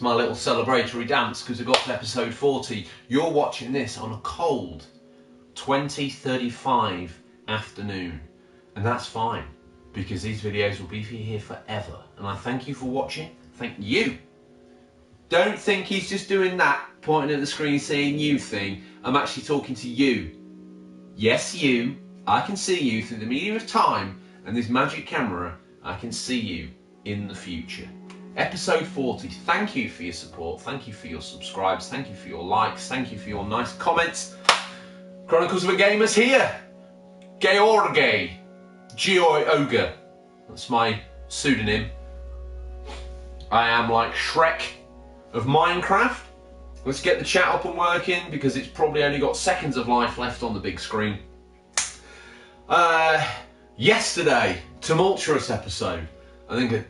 my little celebratory dance because we got to episode 40. You're watching this on a cold 20:35 afternoon, and that's fine because these videos will be for you here forever. And I thank you for watching. Thank you. Don't think he's just doing that, pointing at the screen saying you thing. I'm actually talking to you. Yes, you. I can see you through the medium of time and this magic camera. I can see you in the future. Episode 40. Thank you for your support. Thank you for your subscribes. Thank you for your likes. Thank you for your nice comments. Chronicles of a Gamer's here. George. Ogre. That's my pseudonym. I am like Shrek of Minecraft. Let's get the chat up and working because it's probably only got seconds of life left on the big screen. Yesterday, tumultuous episode. I think,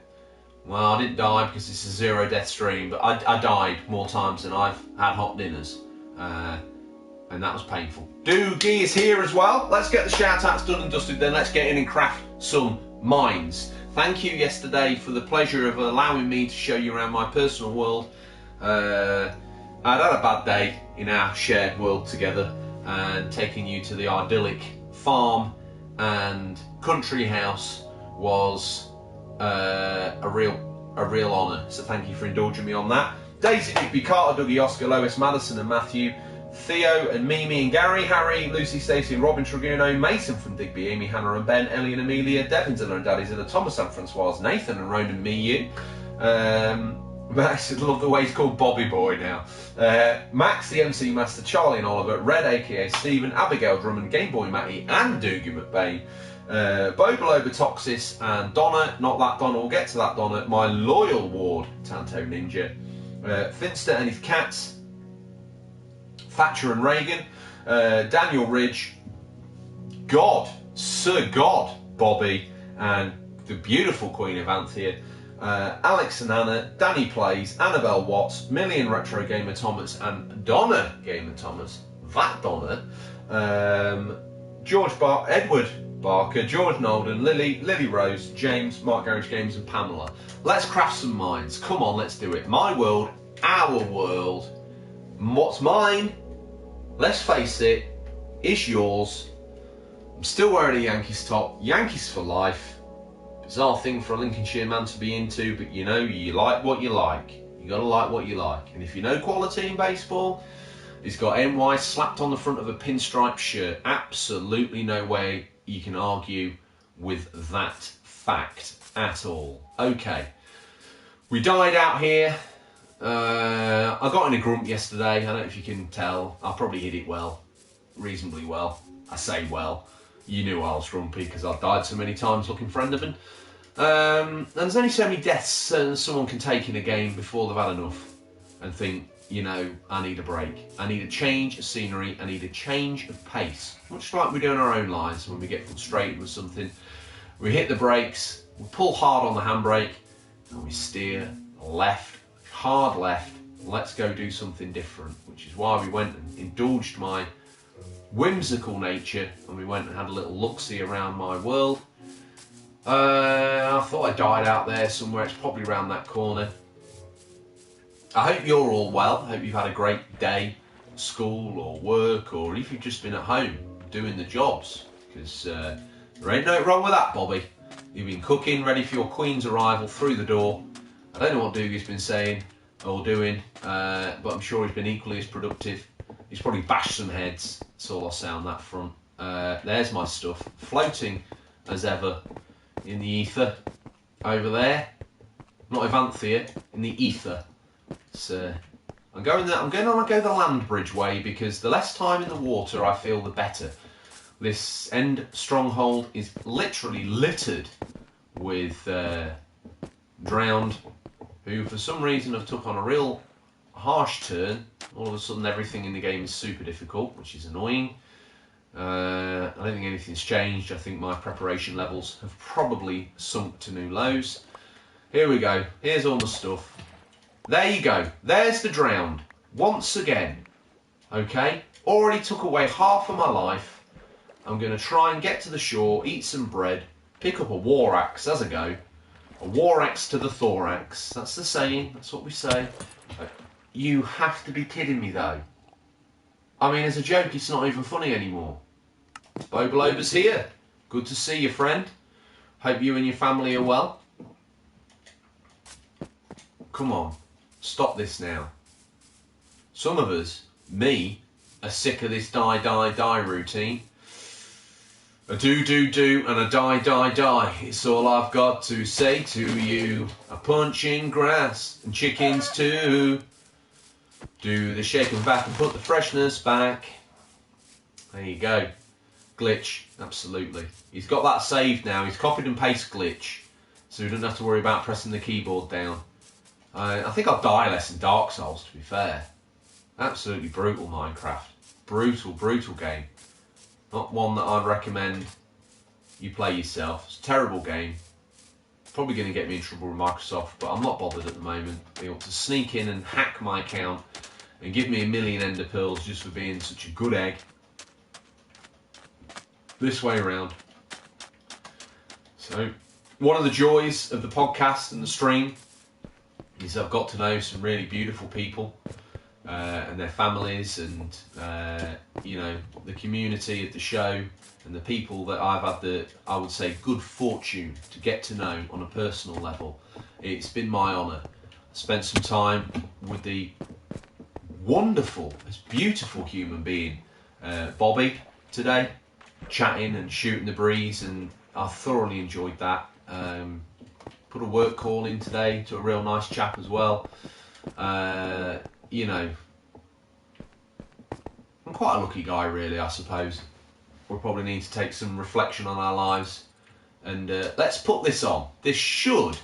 well, I didn't die because it's a zero death stream, but I died more times than I've had hot dinners. And that was painful. Doogie is here as well. Let's get the shout outs done and dusted, then let's get in and craft some minds. Thank you yesterday for the pleasure of allowing me to show you around my personal world. I'd had a bad day in our shared world together, and taking you to the idyllic farm and country house was a real honour. So thank you for indulging me on that. Daisy, Digby, Carter, Dougie, Oscar, Lois, Madison and Matthew, Theo and Mimi and Gary, Harry, Lucy, Stacey and Robin Traguno, Mason from Digby, Amy, Hannah and Ben, Ellie and Amelia, Devin, Zilla and Daddy Zilla, Thomas and Francoise, Nathan and Ronan, me, you. Max, I love the way he's called Bobby Boy now. Max, the MC Master, Charlie and Oliver, Red aka Stephen, Abigail Drummond, Game Boy Matty and Doogie McBain, Bobolo Betoxis and Donna, not that Donna, we'll get to that Donna, my loyal ward, Tanto Ninja, Finster and his cats, Thatcher and Reagan, Daniel Ridge, God, Sir God, Bobby, and the beautiful Queen of Anthea, Alex and Anna, Danny Plays, Annabelle Watts, Million Retro Gamer Thomas, and Donna Gamer Thomas, that Donna, Edward Barker, George Nolden, Lily Rose, James, Mark Garage Games, and Pamela. Let's craft some minds. Come on, let's do it. My world, our world. What's mine, let's face it, is yours. I'm still wearing a Yankees top. Yankees for life. Bizarre thing for a Lincolnshire man to be into, but you know, you like what you like. You gotta like what you like. And if you know quality in baseball, it's got NY slapped on the front of a pinstripe shirt. Absolutely no way you can argue with that fact at all. Okay, we died out here. I got in a grump yesterday. I don't know if you can tell. I probably hid it well, reasonably well. I say well. You knew I was grumpy because I've died so many times looking for Enderman. And there's only so many deaths someone can take in a game before they've had enough and think, you know, I need a break. I need a change of scenery. I need a change of pace. Much like we do in our own lives when we get frustrated with something. We hit the brakes, we pull hard on the handbrake, and we steer left, hard left. Let's go do something different, which is why we went and indulged my whimsical nature and we went and had a little look-see around my world. I thought I died out there somewhere. It's probably around that corner. I hope you're all well. I hope you've had a great day at school or work, or if you've just been at home doing the jobs, because there ain't no wrong with that, Bobby. You've been cooking, ready for your queen's arrival through the door. I don't know what Doogie's been saying or doing, but I'm sure he's been equally as productive. He's probably bashed some heads. That's all I'll say on that front. There's my stuff, floating as ever in the ether over there. Not Evanthea, in the ether. So I'm going to go the land bridge way because the less time in the water I feel, the better. This end stronghold is literally littered with drowned, who for some reason have took on a real harsh turn. All of a sudden everything in the game is super difficult, which is annoying. I don't think anything's changed. I think my preparation levels have probably sunk to new lows. Here we go. Here's all my stuff. There you go. There's the drowned. Once again. Okay? Already took away half of my life. I'm going to try and get to the shore, eat some bread, pick up a war axe as I go. A war axe to the thorax. That's the saying. That's what we say. You have to be kidding me though. I mean, as a joke, it's not even funny anymore. Boboloba's here. Good to see you, friend. Hope you and your family are well. Come on, stop this now. Some of us, me, are sick of this die routine. A do and a die. It's all I've got to say to you. A punch in grass and chickens too. Do the shaking back and put the freshness back. There you go. Glitch, absolutely. He's got that saved now. He's copied and pasted glitch, so he doesn't have to worry about pressing the keyboard down. I think I'll die less in Dark Souls, to be fair. Absolutely brutal Minecraft. Brutal game. Not one that I'd recommend you play yourself. It's a terrible game. Probably going to get me in trouble with Microsoft, but I'm not bothered at the moment. They ought to sneak in and hack my account and give me 1,000,000 ender pearls just for being such a good egg. This way around. So, one of the joys of the podcast and the stream is I've got to know some really beautiful people and their families, and you know, the community of the show and the people that I've had the, I would say, good fortune to get to know on a personal level. It's been my honour. I spent some time with the wonderful, beautiful human being, Bobby, today, chatting and shooting the breeze, and I thoroughly enjoyed that. Put a work call in today to a real nice chap as well. You know, I'm quite a lucky guy really, I suppose. We probably need to take some reflection on our lives, and let's put this on. This should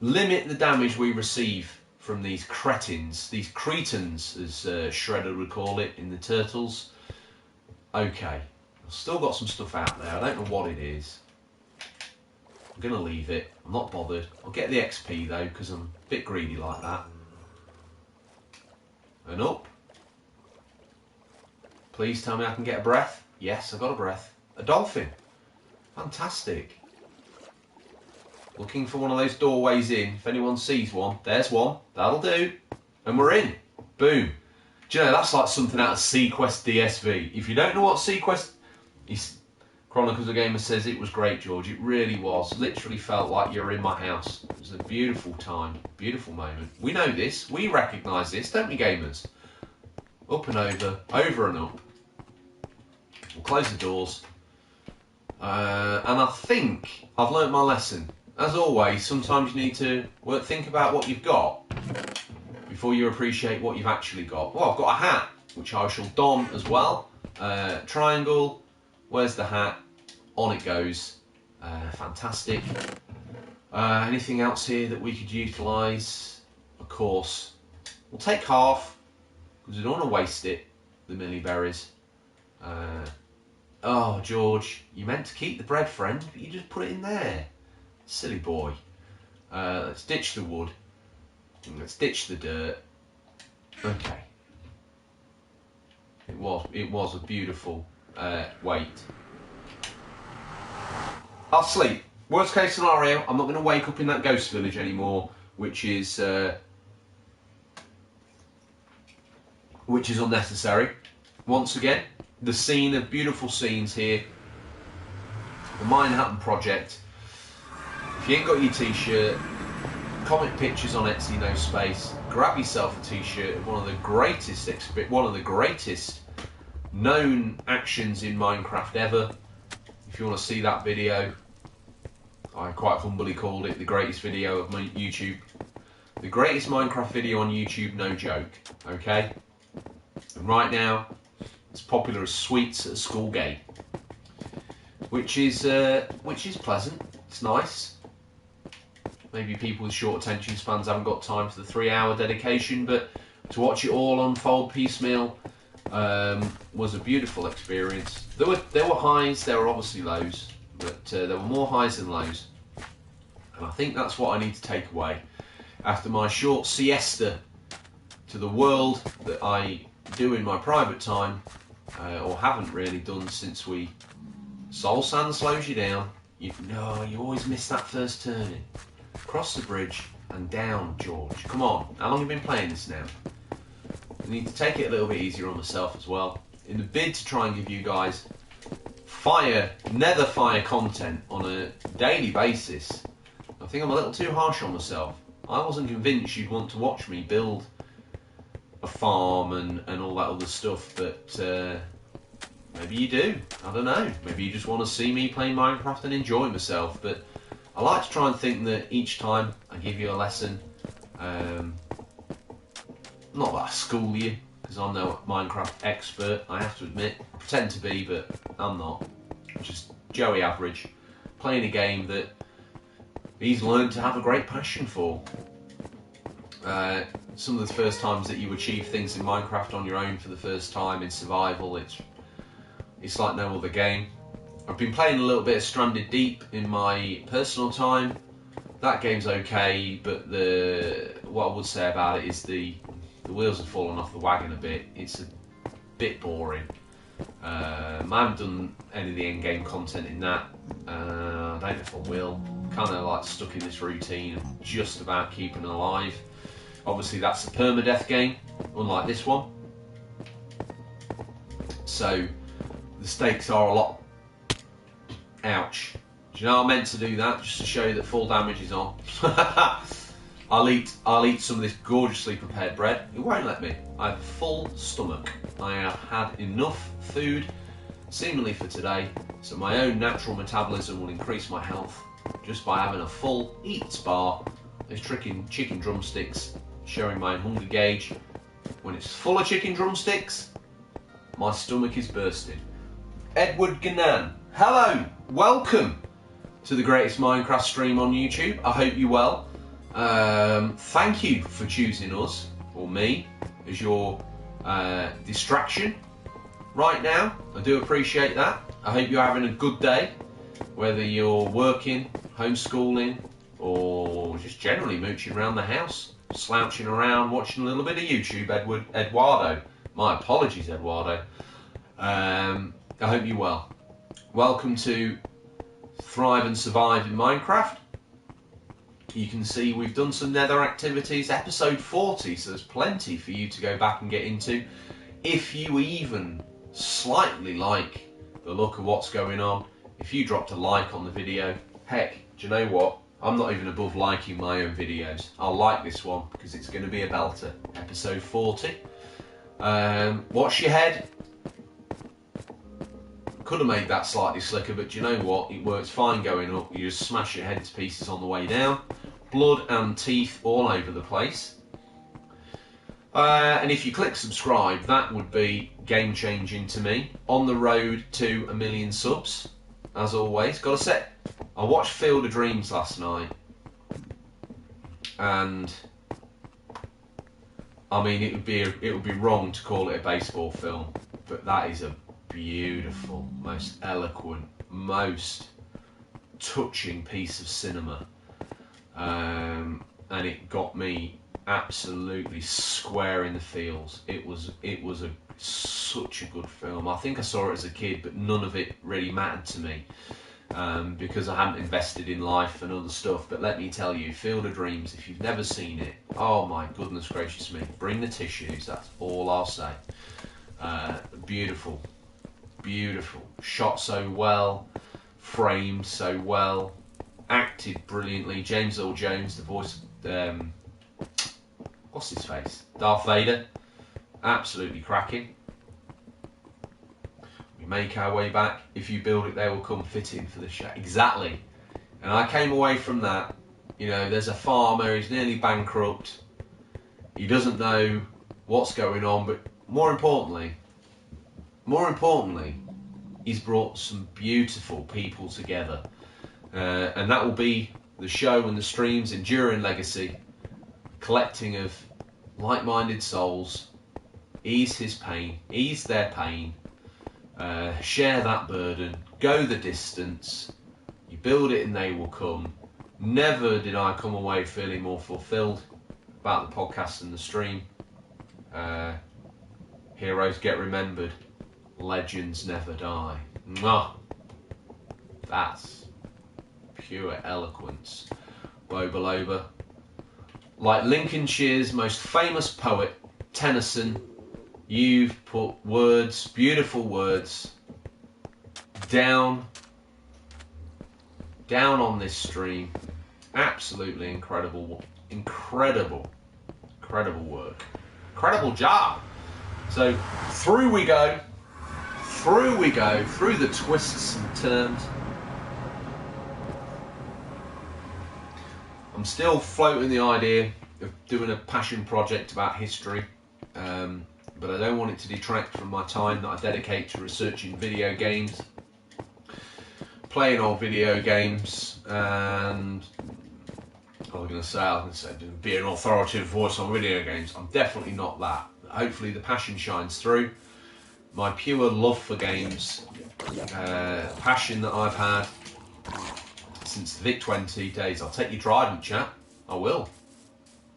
limit the damage we receive from these cretins, these cretins, as Shredder would call it in the Turtles. Okay, I've still got some stuff out there. I don't know what it is. I'm going to leave it. I'm not bothered. I'll get the XP though, because I'm a bit greedy like that. And up. Please tell me I can get a breath. Yes, I got a breath. A dolphin. Fantastic. Looking for one of those doorways in. If anyone sees one, there's one. That'll do. And we're in. Boom. Do you know, that's like something out of Sequest DSV. If you don't know what Sequest... Chronicles of Gamer says it was great, George. It really was. Literally felt like you're in my house. It was a beautiful time. Beautiful moment. We know this. We recognise this, don't we, gamers? Up and over and up. We'll close the doors. And I think I've learnt my lesson. As always, sometimes you need to think about what you've got before you appreciate what you've actually got. Well, I've got a hat, which I shall don as well. Triangle. Where's the hat? On it goes. Fantastic. Anything else here that we could utilise? Of course. We'll take half, because we don't want to waste it, the Millie Berries. Oh, George, you meant to keep the bread, friend, but you just put it in there. Silly boy. Let's ditch the wood. Let's ditch the dirt. Okay. It was a beautiful wait. I'll sleep. Worst case scenario, I'm not going to wake up in that ghost village anymore, which is unnecessary. Once again, the scene of beautiful scenes here. The Manhattan Project. If you ain't got your t-shirt, comic pictures on Etsy, no space. Grab yourself a t-shirt of one of the greatest known actions in Minecraft ever. If you want to see that video, I quite humbly called it the greatest video of my YouTube. The greatest Minecraft video on YouTube, no joke. Okay? And right now, it's popular as sweets at a school gate, which is pleasant. It's nice. Maybe people with short attention spans haven't got time for the 3-hour dedication, but to watch it all unfold piecemeal was a beautiful experience. There were highs, there were obviously lows, but there were more highs than lows, and I think that's what I need to take away after my short siesta to the world that I do in my private time, or haven't really done since we... Soul Sand slows you down. You always miss that first turning. Cross the bridge, and down, George. Come on, how long have you been playing this now? I need to take it a little bit easier on myself as well, in the bid to try and give you guys nether fire content on a daily basis. I think I'm a little too harsh on myself. I wasn't convinced you'd want to watch me build a farm and all that other stuff, but maybe you do. I don't know. Maybe you just want to see me play Minecraft and enjoy myself. But I like to try and think that each time I give you a lesson, not that I school you, because I'm no Minecraft expert, I have to admit. I pretend to be, but I'm not. I'm just Joey average, playing a game that he's learned to have a great passion for. Some of the first times that you achieve things in Minecraft on your own for the first time in survival, it's like no other game. I've been playing a little bit of Stranded Deep in my personal time. That game's okay, but what I would say about it is the wheels have fallen off the wagon a bit. It's a bit boring. I haven't done any of the end-game content in that. I don't know if I will. Kind of like stuck in this routine of just about keeping alive. Obviously that's a permadeath game, unlike this one. So the stakes are a lot. Ouch. Do you know I meant to do that just to show you that full damage is on? I'll eat some of this gorgeously prepared bread. It won't let me. I have a full stomach. I have had enough food, seemingly for today, so my own natural metabolism will increase my health just by having a full eats bar. Those chicken drumsticks showing my hunger gauge. When it's full of chicken drumsticks, my stomach is bursting. Edward Gannan, hello, welcome to the greatest Minecraft stream on YouTube. I hope you're well. Thank you for choosing us, or me, as your distraction right now. I do appreciate that. I hope you're having a good day, whether you're working, homeschooling, or just generally mooching around the house, slouching around, watching a little bit of YouTube. Eduardo. My apologies, Eduardo. I hope you're well. Welcome to Thrive and Survive in Minecraft. You can see we've done some nether activities, episode 40, so there's plenty for you to go back and get into. If you even slightly like the look of what's going on, if you dropped a like on the video, heck, do you know what? I'm not even above liking my own videos. I'll like this one because it's going to be a belter. Episode 40. Watch your head. Could have made that slightly slicker, but do you know what? It works fine going up. You just smash your head to pieces on the way down. Blood and teeth all over the place. And if you click subscribe, that would be game changing to me. On the road to 1 million subs, as always. Got to say, I watched Field of Dreams last night, and I mean it would be wrong to call it a baseball film, but that is a beautiful, most eloquent, most touching piece of cinema, and it got me absolutely square in the feels. It was such a good film. I think I saw it as a kid, but none of it really mattered to me because I hadn't invested in life and other stuff. But let me tell you, Field of Dreams, if you've never seen it, oh my goodness gracious me, bring the tissues, that's all I'll say. Beautiful, beautiful, shot so well, framed so well, acted brilliantly. James Earl Jones, the voice, what's his face? Darth Vader, absolutely cracking. We make our way back. If you build it, they will come fitting for the show. Exactly. And I came away from that. You know, there's a farmer, he's nearly bankrupt. He doesn't know what's going on, but more importantly, he's brought some beautiful people together. And that will be the show and the stream's enduring legacy. Collecting of like-minded souls, ease his pain, ease their pain, share that burden, go the distance. You build it and they will come. Never did I come away feeling more fulfilled about the podcast and the stream. Heroes get remembered, legends never die. Mwah. That's pure eloquence. Boba Loba, like Lincolnshire's most famous poet, Tennyson, you've put words, beautiful words, down on this stream. Absolutely incredible work. Incredible work. Incredible job. So through we go, through the twists and turns. I'm still floating the idea of doing a passion project about history, but I don't want it to detract from my time that I dedicate to researching video games, playing old video games, and I was going to say be an authoritative voice on video games. I'm definitely not that. Hopefully the passion shines through. My pure love for games, passion that I've had since the VIC-20 days. I'll take your trident, chap. I will.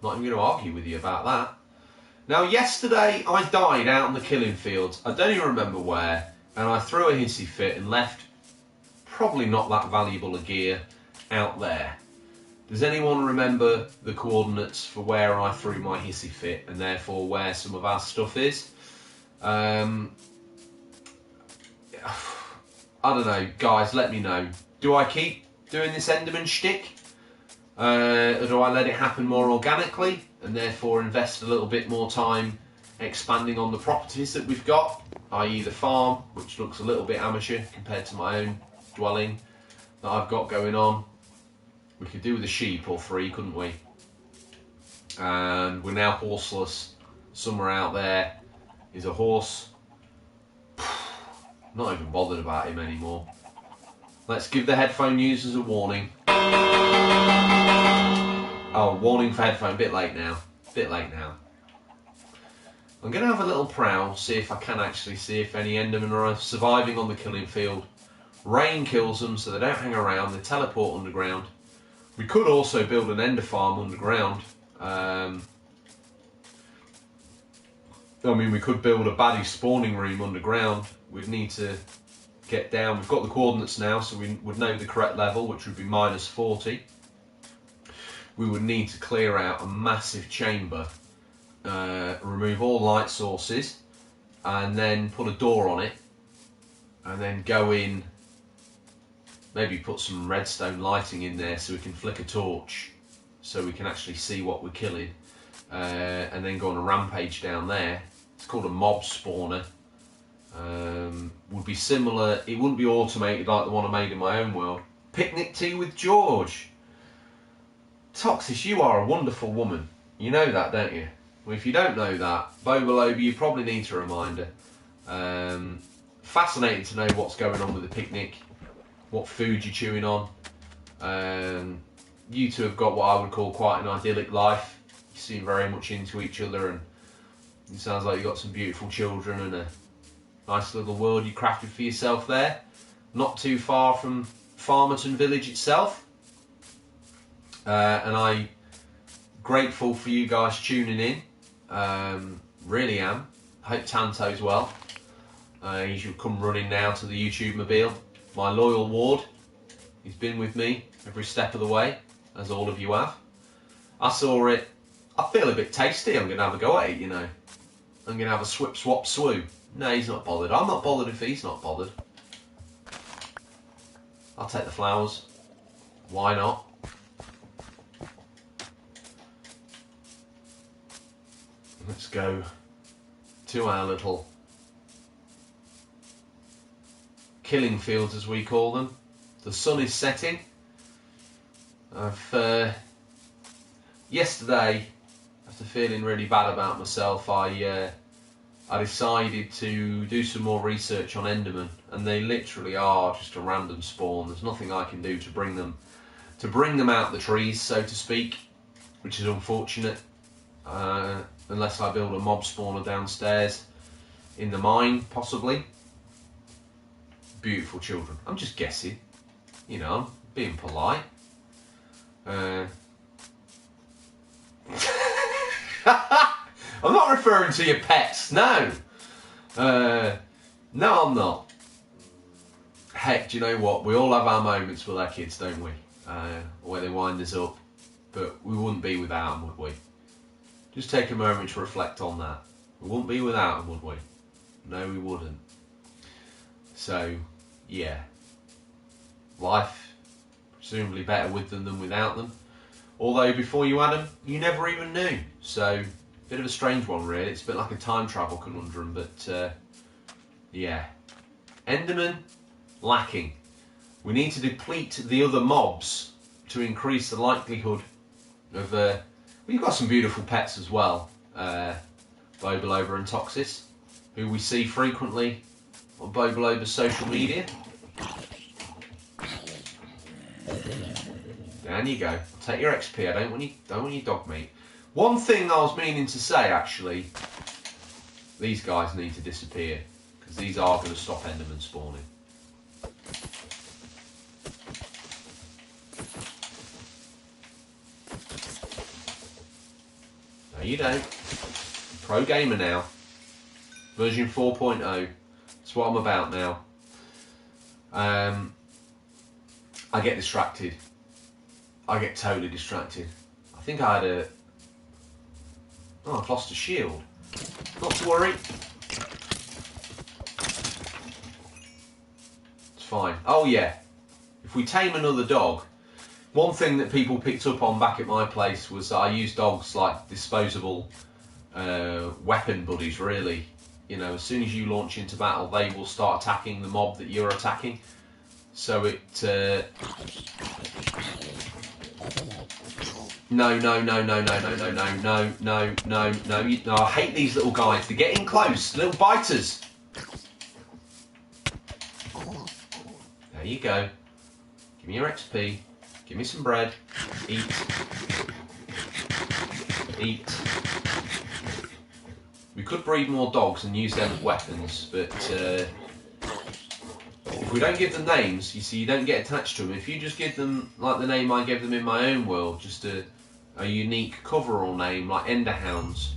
Not even going to argue with you about that. Now, yesterday I died out on the killing fields. I don't even remember where, and I threw a hissy fit and left probably not that valuable a gear out there. Does anyone remember the coordinates for where I threw my hissy fit and therefore where some of our stuff is? I don't know, guys, let me know. Do I keep doing this Enderman shtick? Or do I let it happen more organically and therefore invest a little bit more time expanding on the properties that we've got, i.e. the farm, which looks a little bit amateur compared to my own dwelling that I've got going on. We could do with a sheep or 3, couldn't we? And we're now horseless. Somewhere out there is a horse. Not even bothered about him anymore. Let's give the headphone users a warning. Oh, warning for headphone. Bit late now. I'm going to have a little prowl, see if I can actually see if any Endermen are surviving on the killing field. Rain kills them, so they don't hang around. They teleport underground. We could also build an ender farm underground. I mean, we could build a baddie spawning room underground. We'd need to get down. We've got the coordinates now, so we would know the correct level, which would be -40. We would need to clear out a massive chamber, remove all light sources, and then put a door on it, and then go in. Maybe put some redstone lighting in there so we can flick a torch so we can actually see what we're killing, and then go on a rampage down there. It's called a mob spawner. Would be similar, it wouldn't be automated like the one I made in my own world. Picnic tea with George. Toxis, you are a wonderful woman. You know that, don't you? Well, if you don't know that, Bobalobi, you probably need a reminder. Fascinating to know what's going on with the picnic. What food you're chewing on. You two have got what I would call quite an idyllic life. You seem very much into each other, and it sounds like you've got some beautiful children and a nice little world you crafted for yourself there. Not too far from Farmerton village itself. And I'm grateful for you guys tuning in. Really am. Hope Tanto's well. He should come running now to the YouTube mobile. My loyal ward, he's been with me every step of the way, as all of you have. I saw it, I feel a bit tasty, I'm going to have a go at it, you know. I'm going to have a swip, swap, swoo. No, he's not bothered. I'm not bothered if he's not bothered. I'll take the flowers. Why not? Let's go to our little killing fields, as we call them. The sun is setting. Yesterday, after feeling really bad about myself, I decided to do some more research on Endermen, and they literally are just a random spawn. There's nothing I can do to bring them out the trees, so to speak, which is unfortunate. Unless I build a mob spawner downstairs in the mine, possibly. Beautiful children. I'm just guessing. You know, I'm being polite. I'm not referring to your pets, no. No, I'm not. Heck, do you know what? We all have our moments with our kids, don't we? Where they wind us up. but we wouldn't be without them, would we? Just take a moment to reflect on that. We wouldn't be without them, would we? No, we wouldn't. So, yeah. Life, presumably better with them than without them. Although before you had them, you never even knew. So, bit of a strange one really. It's a bit like a time travel conundrum, but yeah. Enderman, lacking. We need to deplete the other mobs to increase the likelihood of... we've got some beautiful pets as well. Boboloba and Toxis, who we see frequently on Boboloba's social media. Down you go. Take your XP. I don't want your dog meat. One thing I was meaning to say actually, these guys need to disappear because these are going to stop Enderman spawning. No, you don't. Pro gamer now. Version 4.0. That's what I'm about now. I get distracted. I get totally distracted. I think I had a... Oh, I've lost a shield. Not to worry. It's fine. Oh yeah. If we tame another dog, one thing that people picked up on back at my place was I use dogs like disposable weapon buddies, really. You know, as soon as you launch into battle, they will start attacking the mob that you're attacking. So it... No, I hate these little guys. They're getting close. Little biters. There you go. Give me your XP. Give me some bread. Eat. Eat. We could breed more dogs and use them as weapons, but if we don't give them names, you see, you don't get attached to them. If you just give them, like the name I gave them in my own world, just a unique coverall name, like Enderhounds.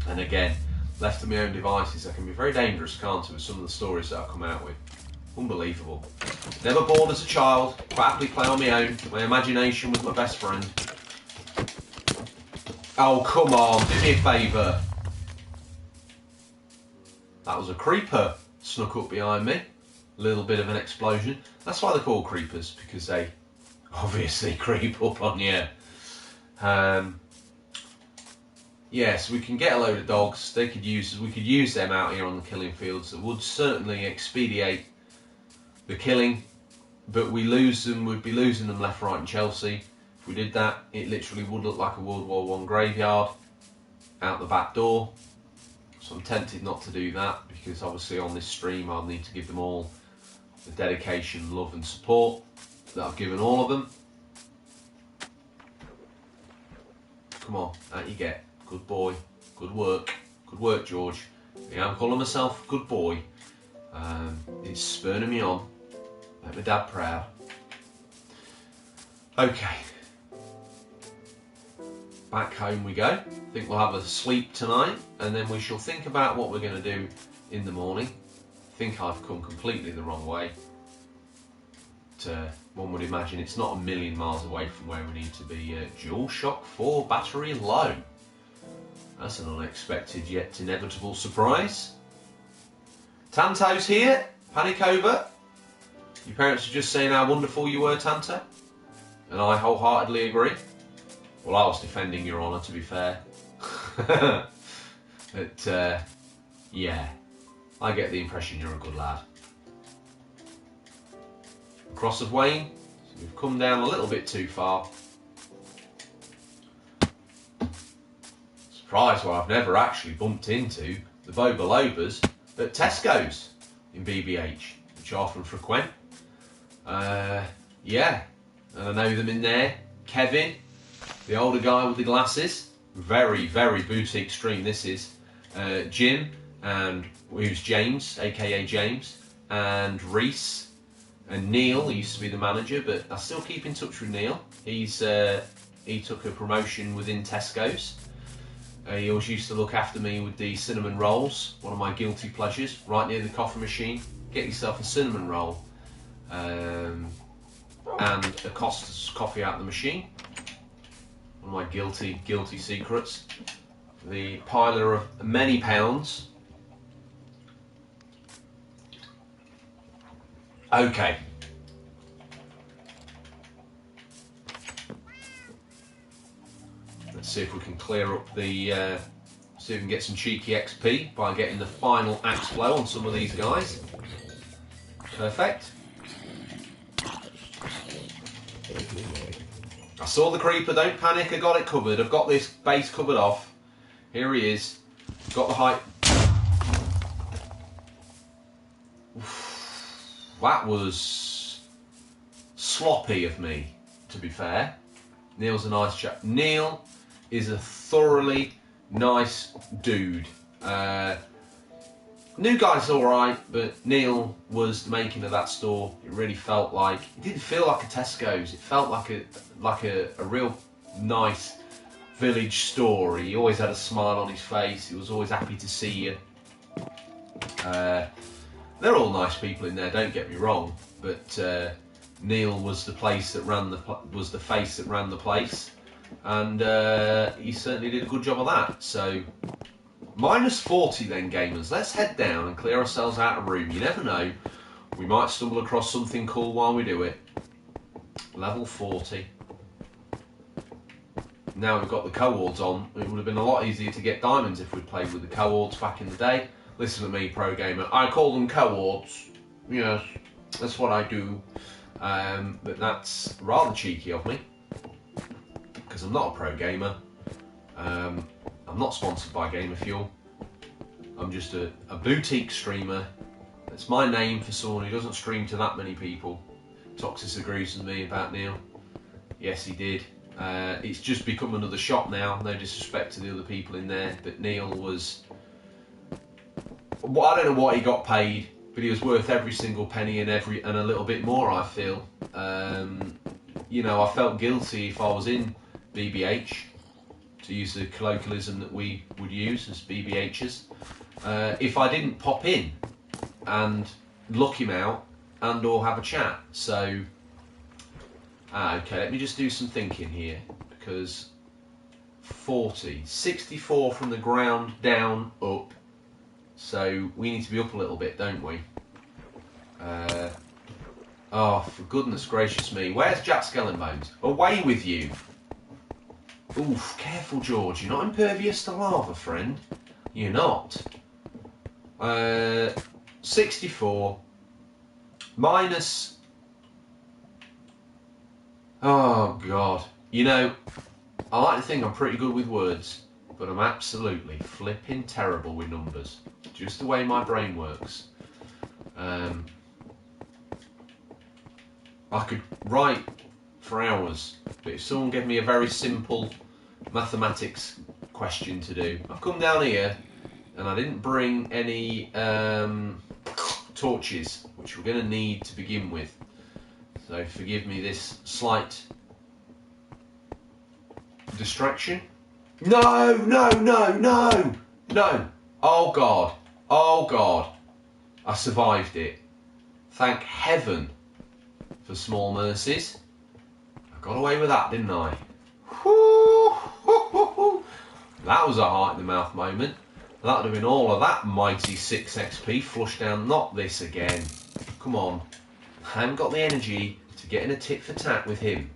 And again, left to my own devices, I can be very dangerous, can't I, with some of the stories that I've come out with. Unbelievable. Never bored as a child, quite happily play on my own, my imagination was my best friend. Oh, come on, do me a favour. That was a creeper snuck up behind me. A little bit of an explosion. That's why they're called creepers, because they obviously creep up on you. Yeah, so we can get a load of dogs. We could use them out here on the killing fields. That would certainly expedite the killing, but we'd be losing them left, right and Chelsea. If we did that, it literally would look like a World War I graveyard out the back door. So I'm tempted not to do that, because obviously on this stream I'll need to give them all the dedication, love and support that I've given all of them. Come on, out you get. Good boy. Good work. Good work, George. Yeah, I'm calling myself good boy. It's spurring me on. Make my dad proud. Okay. Back home we go. I think we'll have a sleep tonight, and then we shall think about what we're going to do in the morning. I think I've come completely the wrong way. One would imagine it's not a million miles away from where we need to be. DualShock 4 battery low. That's an unexpected yet inevitable surprise. Tanto's here. Panic over. Your parents are just saying how wonderful you were, Tanto. And I wholeheartedly agree. Well, I was defending your honour, to be fair. But, yeah. I get the impression you're a good lad. Cross of Wayne. So we've come down a little bit too far. Surprised why I've never actually bumped into the Bobolobas at Tesco's in BBH, which I often frequent. Yeah, and I know them in there. Kevin, the older guy with the glasses, very, very boutique stream this is. Jim, and who's James, aka James, and Reese, and Neil, he used to be the manager, but I still keep in touch with Neil. He took a promotion within Tesco's. He always used to look after me with the cinnamon rolls, one of my guilty pleasures, right near the coffee machine. Get yourself a cinnamon roll. and a Costa's coffee out of the machine. One of my guilty secrets. The piler of many pounds. Okay. Let's see if we can clear up the, see if we can get some cheeky XP by getting the final axe blow on some of these guys. Perfect. I saw the creeper, don't panic, I got it covered. I've got this base covered off. Here he is. Got the height. That was sloppy of me, to be fair. Neil's a nice chap. Neil is a thoroughly nice dude. New guy's alright, but Neil was the making of that store. It really felt like, it didn't feel like a Tesco's. It felt like a real nice village store. He always had a smile on his face. He was always happy to see you. They're all nice people in there, don't get me wrong, but Neil was the place that ran the face that ran the place, and he certainly did a good job of that. So minus 40 then, gamers. Let's head down and clear ourselves out of room. You never know, we might stumble across something cool while we do it. Level 40. Now we've got the cohorts on, it would have been a lot easier to get diamonds if we'd played with the cohorts back in the day. Listen to me, pro gamer. I call them cohorts. Yes, that's what I do. But that's rather cheeky of me, because I'm not a pro gamer. I'm not sponsored by Gamer Fuel. I'm just a boutique streamer. It's my name for someone who doesn't stream to that many people. Toxis agrees with me about Neil. Yes, he did. It's just become another shop now. No disrespect to the other people in there, but Neil was... Well, I don't know what he got paid, but he was worth every single penny and a little bit more, I feel. You know, I felt guilty if I was in BBH, to use the colloquialism that we would use as BBHs, if I didn't pop in and look him out and or have a chat. So, okay, let me just do some thinking here, because 40, 64 from the ground down, up. So we need to be up a little bit, don't we? Oh, for goodness gracious me. Where's Jack Skellingbones? Away with you. Oof, careful, George. You're not impervious to lava, friend. You're not. 64. Minus... Oh, God. You know, I like to think I'm pretty good with words, but I'm absolutely flipping terrible with numbers. Just the way my brain works. I could write for hours, but if someone gave me a very simple mathematics question to do, I've come down here and I didn't bring any torches, which we're going to need to begin with. So forgive me this slight distraction. No, no, no, no, no. Oh God, oh God. I survived it. Thank heaven for small mercies. I got away with that, didn't I? That was a heart in the mouth moment. That would have been all of that mighty 6 XP flushed down. Not this again. Come on. I haven't got the energy to get in a tit for tat with him.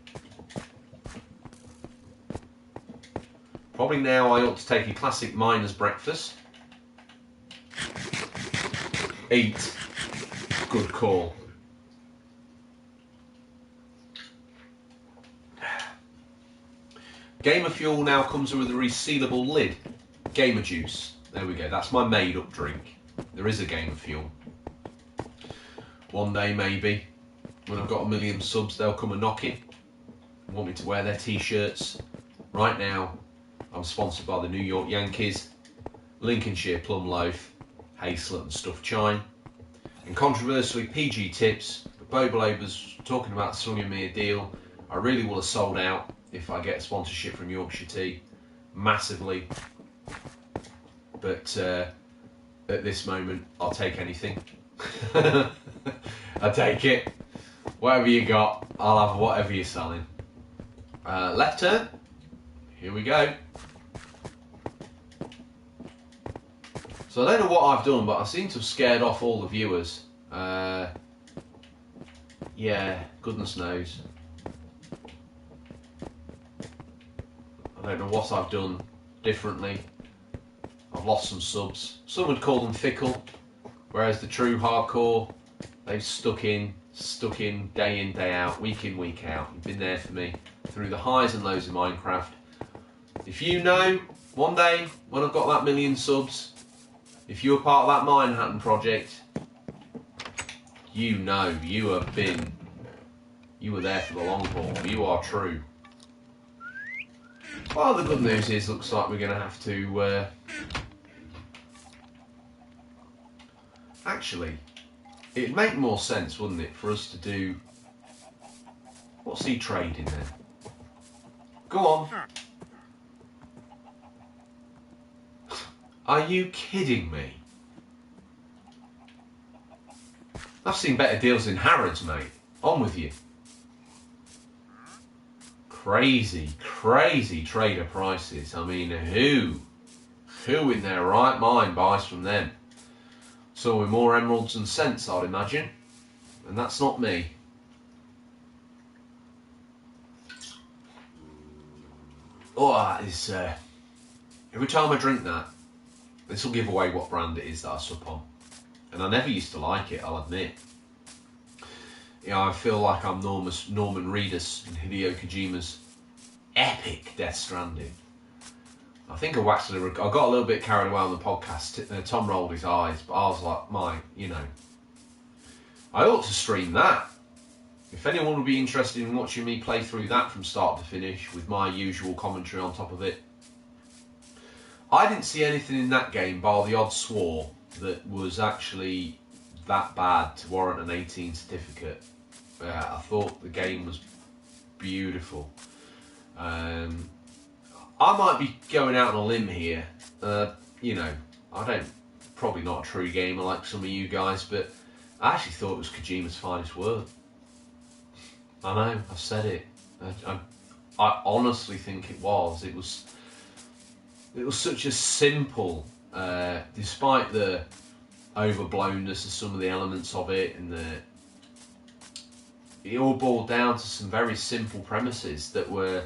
Probably now I ought to take a classic miner's breakfast. Eat. Good call. Gamer Fuel now comes with a resealable lid. Gamer Juice. There we go. That's my made-up drink. There is a Gamer Fuel. One day, maybe, when I've got 1 million subs, they'll come a knocking. Want me to wear their t-shirts. Right now, I'm sponsored by the New York Yankees, Lincolnshire Plum Loaf, Hazelnut and Stuffed Chine, and controversially PG Tips. But Bobo was talking about slinging me a deal. I really will have sold out if I get a sponsorship from Yorkshire Tea, massively. But at this moment, I'll take anything. I take it. Whatever you got, I'll have whatever you're selling. Left turn. Here we go. So I don't know what I've done, but I seem to have scared off all the viewers. Yeah, goodness knows. I don't know what I've done differently. I've lost some subs. Some would call them fickle, whereas the true hardcore, they've stuck in day in, day out, week in, week out. You've been there for me through the highs and lows of Minecraft. If you know, one day when I've got that 1,000,000 subs, if you're part of that Manhattan project, you know you were there for the long haul. You are true. Well, the good news is, looks like we're going to have to... Actually, it'd make more sense, wouldn't it, for us to do... What's he trading then? Go on. Are you kidding me? I've seen better deals in Harrods, mate. On with you. Crazy, crazy trader prices. I mean, who in their right mind buys from them? So with more emeralds and cents, I'd imagine. And that's not me. Oh, that is... every time I drink that, this will give away what brand it is that I sup on. And I never used to like it, I'll admit. You know, I feel like I'm Norman Reedus in Hideo Kojima's epic Death Stranding. I think I got a little bit carried away on the podcast. Tom rolled his eyes, but I was like, I ought to stream that. If anyone would be interested in watching me play through that from start to finish with my usual commentary on top of it. I didn't see anything in that game, bar the odd swore, that was actually that bad to warrant an 18 certificate. I thought the game was beautiful. I might be going out on a limb here. You know, probably not a true gamer like some of you guys, but I actually thought it was Kojima's finest work. I know, I've said it. I honestly think it was. It was such a simple, despite the overblownness of some of the elements of it, and it all boiled down to some very simple premises that were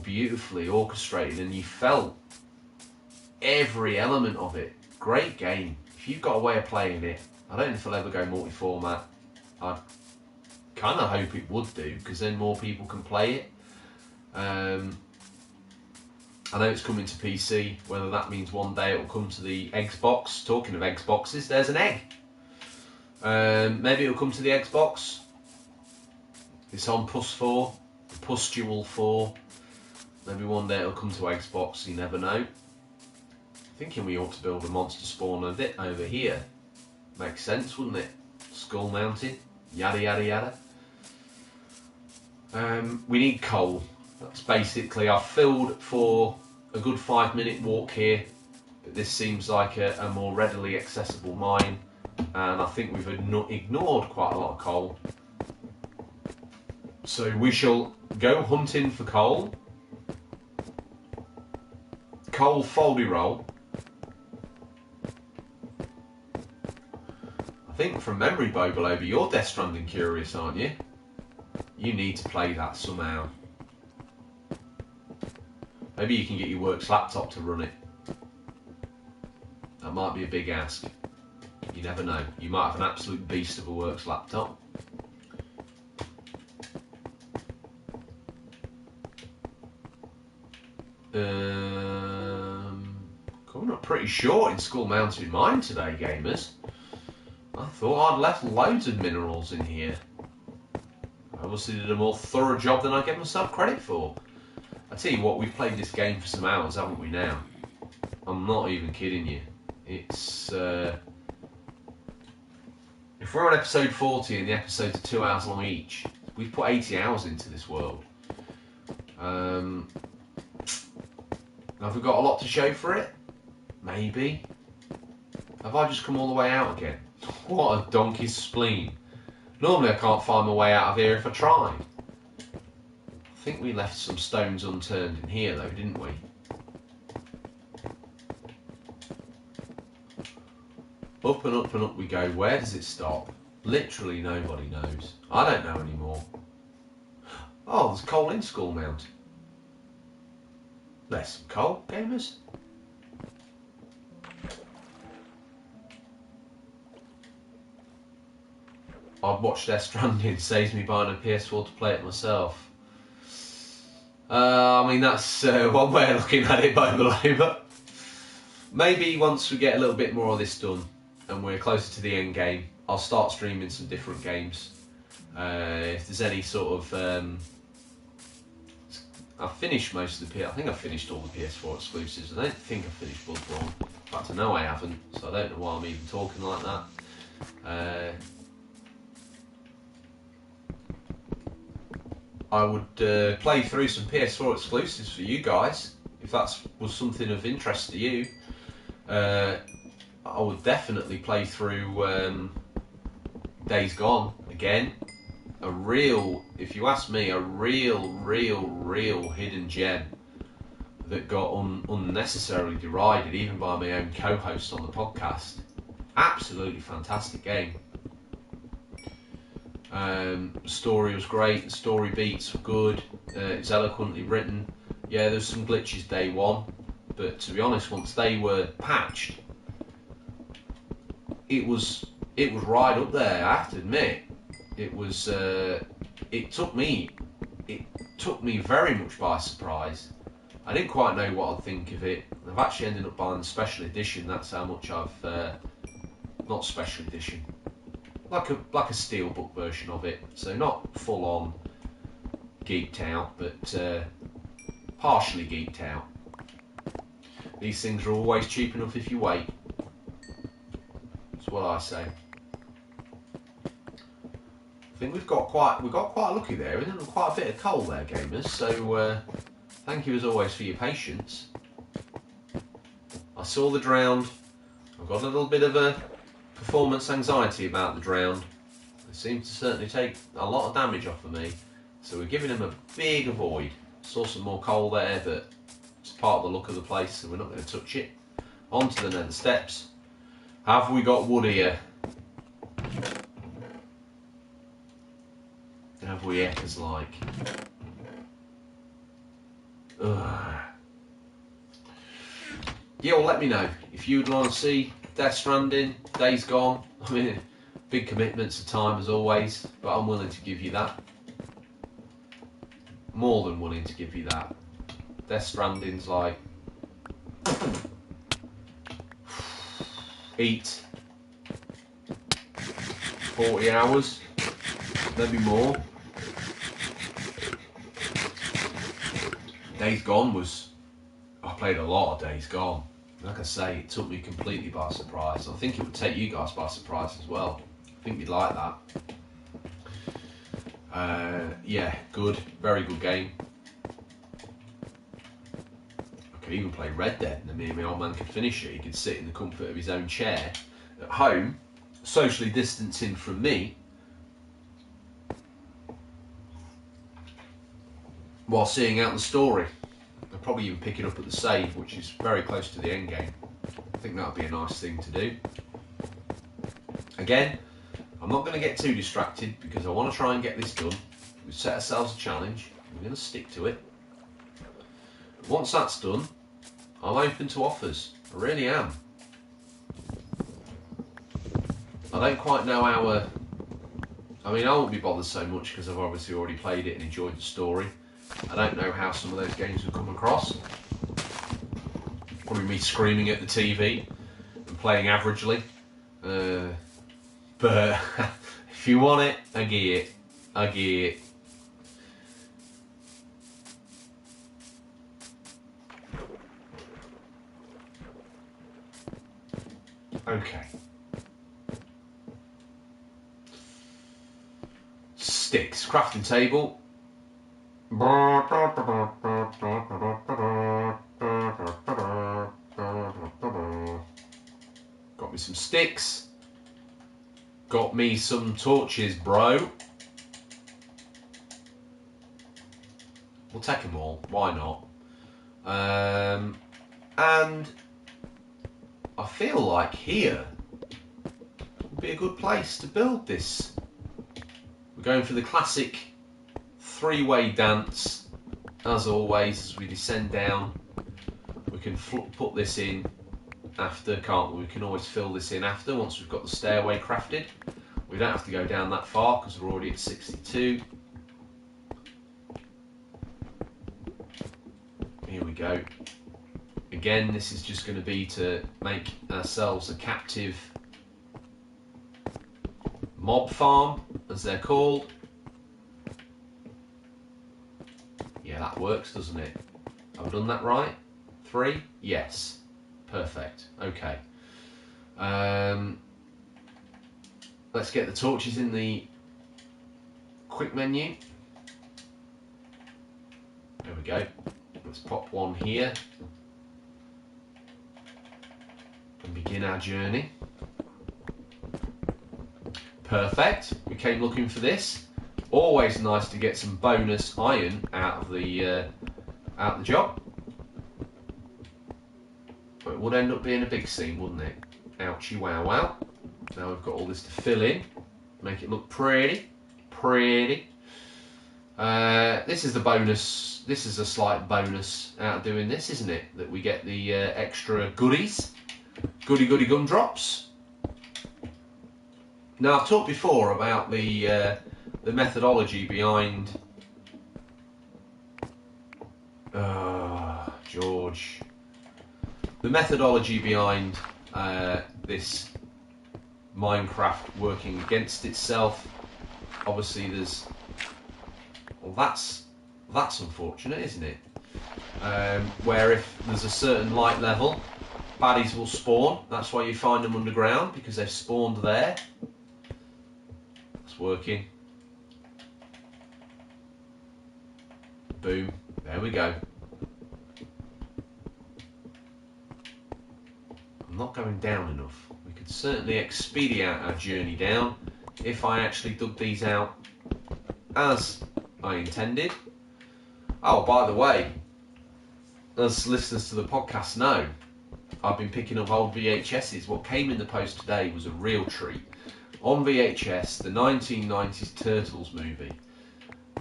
beautifully orchestrated, and you felt every element of it. Great game. If you've got a way of playing it, I don't know if I'll ever go multi-format. I kind of hope it would do, because then more people can play it. I know it's coming to PC, whether that means one day it will come to the Xbox. Talking of Xboxes, there's an egg. Maybe it'll come to the Xbox. It's on PS4, Pustule 4. Maybe one day it'll come to Xbox, you never know. Thinking we ought to build a monster spawn over here. Makes sense, wouldn't it? Skull mounted, yada yada yada. We need coal. That's basically, I've filled for a good 5-minute walk here, but this seems like a more readily accessible mine, and I think we've ignored quite a lot of coal. So we shall go hunting for coal. Coal foldy roll. I think from memory, Bogolover, you're Death Stranding curious, aren't you? You need to play that somehow. Maybe you can get your works laptop to run it. That might be a big ask. You never know. You might have an absolute beast of a works laptop. Coming up pretty short in Skull Mountain Mine today, gamers. I thought I'd left loads of minerals in here. I obviously did a more thorough job than I gave myself credit for. I tell you what, we've played this game for some hours, haven't we now? I'm not even kidding you. It's... if we're on episode 40 and the episodes are 2 hours long each, we've put 80 hours into this world. Have we got a lot to show for it? Maybe. Have I just come all the way out again? What a donkey's spleen. Normally I can't find my way out of here if I try. I think we left some stones unturned in here though, didn't we? Up and up and up we go. Where does it stop? Literally nobody knows. I don't know anymore. Oh, there's coal in School Mount. There's some coal, gamers. I've watched Death Stranding, saves me buying a PS4 to play it myself. I mean, that's one way of looking at it, by the way, but maybe once we get a little bit more of this done and we're closer to the end game, I'll start streaming some different games. If there's any sort of... I've finished most of the I think I've finished all the PS4 exclusives. I don't think I've finished Bloodborne. In fact, I know I haven't, so I don't know why I'm even talking like that. I would play through some PS4 exclusives for you guys, if that was something of interest to you. I would definitely play through Days Gone again. A real, if you ask me, a real hidden gem that got unnecessarily derided, even by my own co-host on the podcast. Absolutely fantastic game. Story was great, the story beats were good, it's eloquently written. Yeah, there's some glitches day one, but to be honest, once they were patched, it was right up there, I have to admit. It was, it took me very much by surprise. I didn't quite know what I'd think of it. I've actually ended up buying the special edition, that's how much I've, not special edition, like a steelbook version of it, so not full on geeked out, but partially geeked out. These things are always cheap enough if you wait. That's what I say. I think we got quite lucky there, isn't it? Quite a bit of coal there, gamers. So thank you as always for your patience. I saw the drowned. I've got a little bit of a performance anxiety about the drowned. They seem to certainly take a lot of damage off of me, so we're giving them a big avoid. Saw some more coal there, but it's part of the look of the place, so we're not going to touch it. On to the nether steps. Have we got wood here? Have we eckers like? Ugh. Yeah, well, let me know if you'd want to see Death Stranding, Days Gone. I mean, big commitments of time as always, but I'm willing to give you that. More than willing to give you that. Death Stranding's like... eat 40 hours, maybe more. Days Gone was... I played a lot of Days Gone. Like I say, it took me completely by surprise. I think it would take you guys by surprise as well. I think you'd like that. Yeah, good. Very good game. I could even play Red Dead and me and my old man could finish it. He could sit in the comfort of his own chair at home, socially distancing from me, while seeing out the story. I'll probably even pick it up at the save, which is very close to the end game. I think that would be a nice thing to do. Again, I'm not going to get too distracted because I want to try and get this done. We've set ourselves a challenge. We're going to stick to it. But once that's done, I'm open to offers. I really am. I don't quite know how... I mean, I won't be bothered so much because I've obviously already played it and enjoyed the story. I don't know how some of those games will come across. Probably me screaming at the TV and playing averagely. But if you want it, I get it. I get it. Okay. Sticks. Crafting table. Got me some sticks. Got me some torches, bro. We'll take them all, why not? And I feel like here would be a good place to build this. We're going for the classic three-way dance, as always, as we descend down. We can put this in after, can't we? We can always fill this in after, once we've got the stairway crafted. We don't have to go down that far because we're already at 62. Here we go. Again, this is just going to be to make ourselves a captive mob farm, as they're called. Yeah, that works, doesn't it? Have I done that right? 3? Yes. Perfect. Okay. Let's get the torches in the quick menu. There we go. Let's pop one here and begin our journey. Perfect. We came looking for this. Always nice to get some bonus iron out of the job. But it would end up being a big scene, wouldn't it? Ouchie wow wow. Now we've got all this to fill in, make it look pretty. This is the bonus. This is a slight bonus out of doing this, isn't it? That we get the extra goodies, goody gumdrops. Now I've talked before about the methodology behind George. The methodology behind this Minecraft working against itself. Obviously, there's that's unfortunate, isn't it? Where if there's a certain light level, baddies will spawn. That's why you find them underground, because they've spawned there. It's working. Boom. There we go. I'm not going down enough. We could certainly expedite our journey down if I actually dug these out as I intended. Oh, by the way, as listeners to the podcast know, I've been picking up old VHSs. What came in the post today was a real treat. On VHS, the 1990s Turtles movie.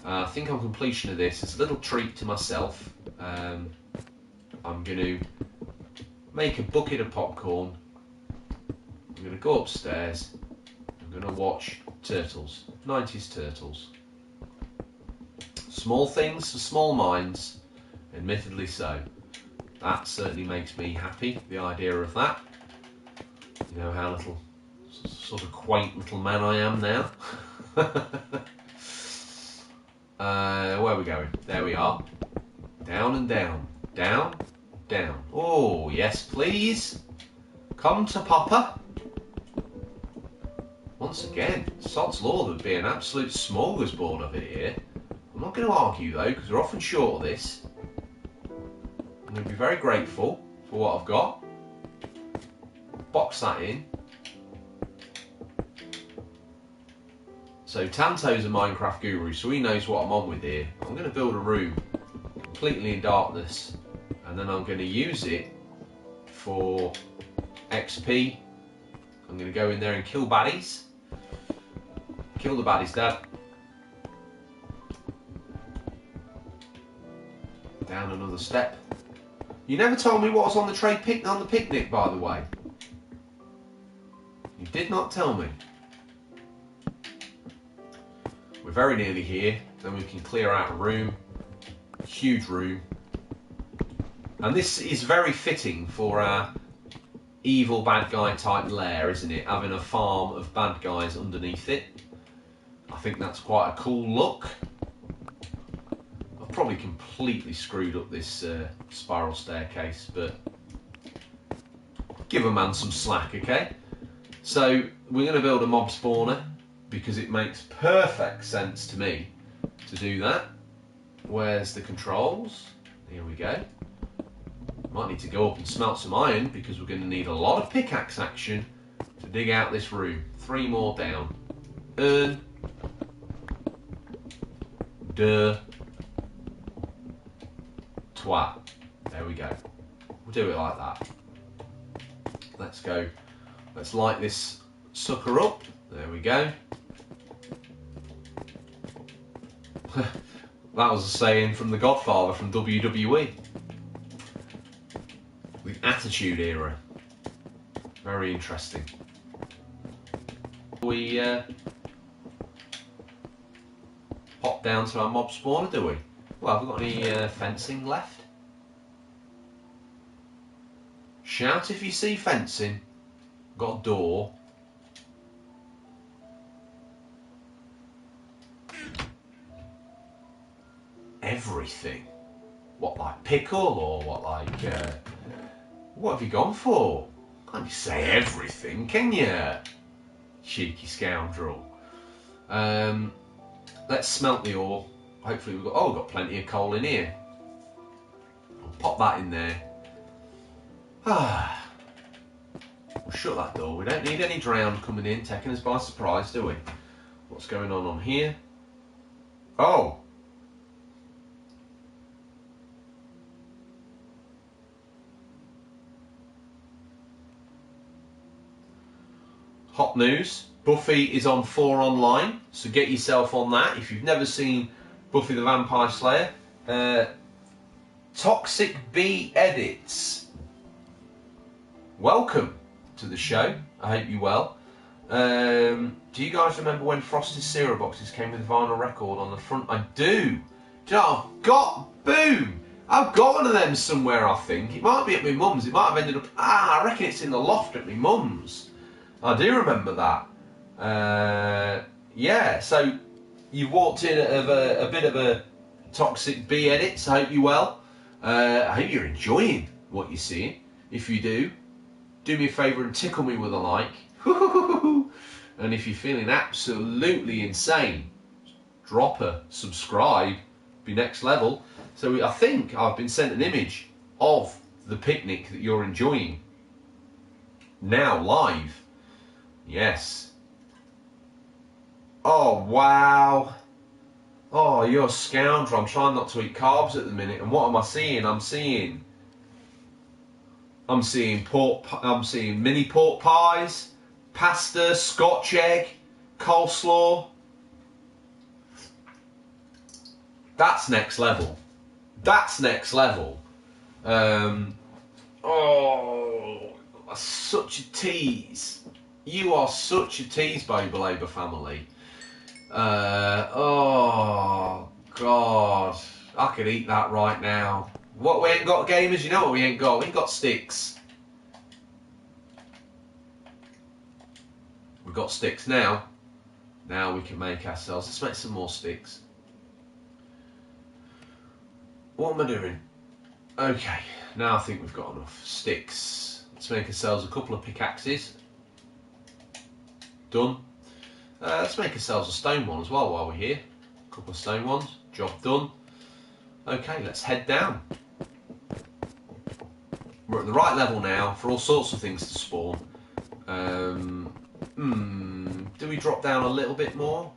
I think on completion of this, it's a little treat to myself. I'm going to make a bucket of popcorn. I'm going to go upstairs. I'm going to watch Turtles, 90s Turtles. Small things for small minds, admittedly so. That certainly makes me happy, the idea of that. You know how little, sort of quaint little man I am now. Where are we going? There we are. Down and down. Down, down. Oh, yes, please. Come to Papa. Once again, sod's law, there'd be an absolute smorgasbord of it here. I'm not going to argue, though, because we're often short of this. I'm going to be very grateful for what I've got. Box that in. So Tanto's a Minecraft guru, so he knows what I'm on with here. I'm going to build a room completely in darkness, and then I'm going to use it for XP. I'm going to go in there and kill baddies. Kill the baddies, Dad. Down another step. You never told me what was on the tray on the picnic, by the way. You did not tell me. We're very nearly here. Then we can clear out a room. Huge room. And this is very fitting for our evil bad guy type lair, isn't it? Having a farm of bad guys underneath it. I think that's quite a cool look. I've probably completely screwed up this spiral staircase, but give a man some slack, okay? So we're going to build a mob spawner because it makes perfect sense to me to do that. Where's the controls? Here we go. Might need to go up and smelt some iron because we're going to need a lot of pickaxe action to dig out this room. 3 more down. Un, deux, trois. There we go. We'll do it like that. Let's go. Let's light this sucker up. There we go. That was a saying from The Godfather from WWE. The Attitude Era. Very interesting. We pop down to our mob spawner, do we? Well, have we got any fencing left? Shout if you see fencing. Got a door. Everything. What, like pickle, or what, like what have you gone for? Can't you say everything, can you? Cheeky scoundrel. Let's smelt the ore. Hopefully we've got plenty of coal in here. I'll pop that in there. We'll shut that door. We don't need any drown coming in, taking us by surprise, do we? What's going on here? Oh! Hot news. Buffy is on 4 online, so get yourself on that if you've never seen Buffy the Vampire Slayer. Toxic Bee Edits. Welcome to the show. I hope you're well. Do you guys remember when Frosted cereal boxes came with a vinyl record on the front? I do. Do you know, I've got one of them somewhere, I think. It might be at my mum's. It might have ended up... I reckon it's in the loft at my mum's. I do remember that. Yeah, so you walked in of a bit of a Toxic Bee Edits. I hope you're well. I hope you're enjoying what you're seeing. If you do me a favour and tickle me with a like. And if you're feeling absolutely insane, drop a subscribe, be next level. So I think I've been sent an image of the picnic that you're enjoying now live. Yes. Oh, wow. Oh, you're a scoundrel. I'm trying not to eat carbs at the minute. And what am I seeing? I'm seeing mini pork pies, pasta, Scotch egg, coleslaw. That's next level. That's next level. Oh, such a tease. You are such a tease, Baby Labour family. Oh, God. I could eat that right now. What, we ain't got, gamers? You know what we ain't got? We ain't got sticks. We've got sticks now. Now we can make ourselves... Let's make some more sticks. What am I doing? Okay, now I think we've got enough sticks. Let's make ourselves a couple of pickaxes. Done. Let's make ourselves a stone one as well while we're here. A couple of stone ones. Job done. Okay, let's head down. We're at the right level now for all sorts of things to spawn. Do we drop down a little bit more?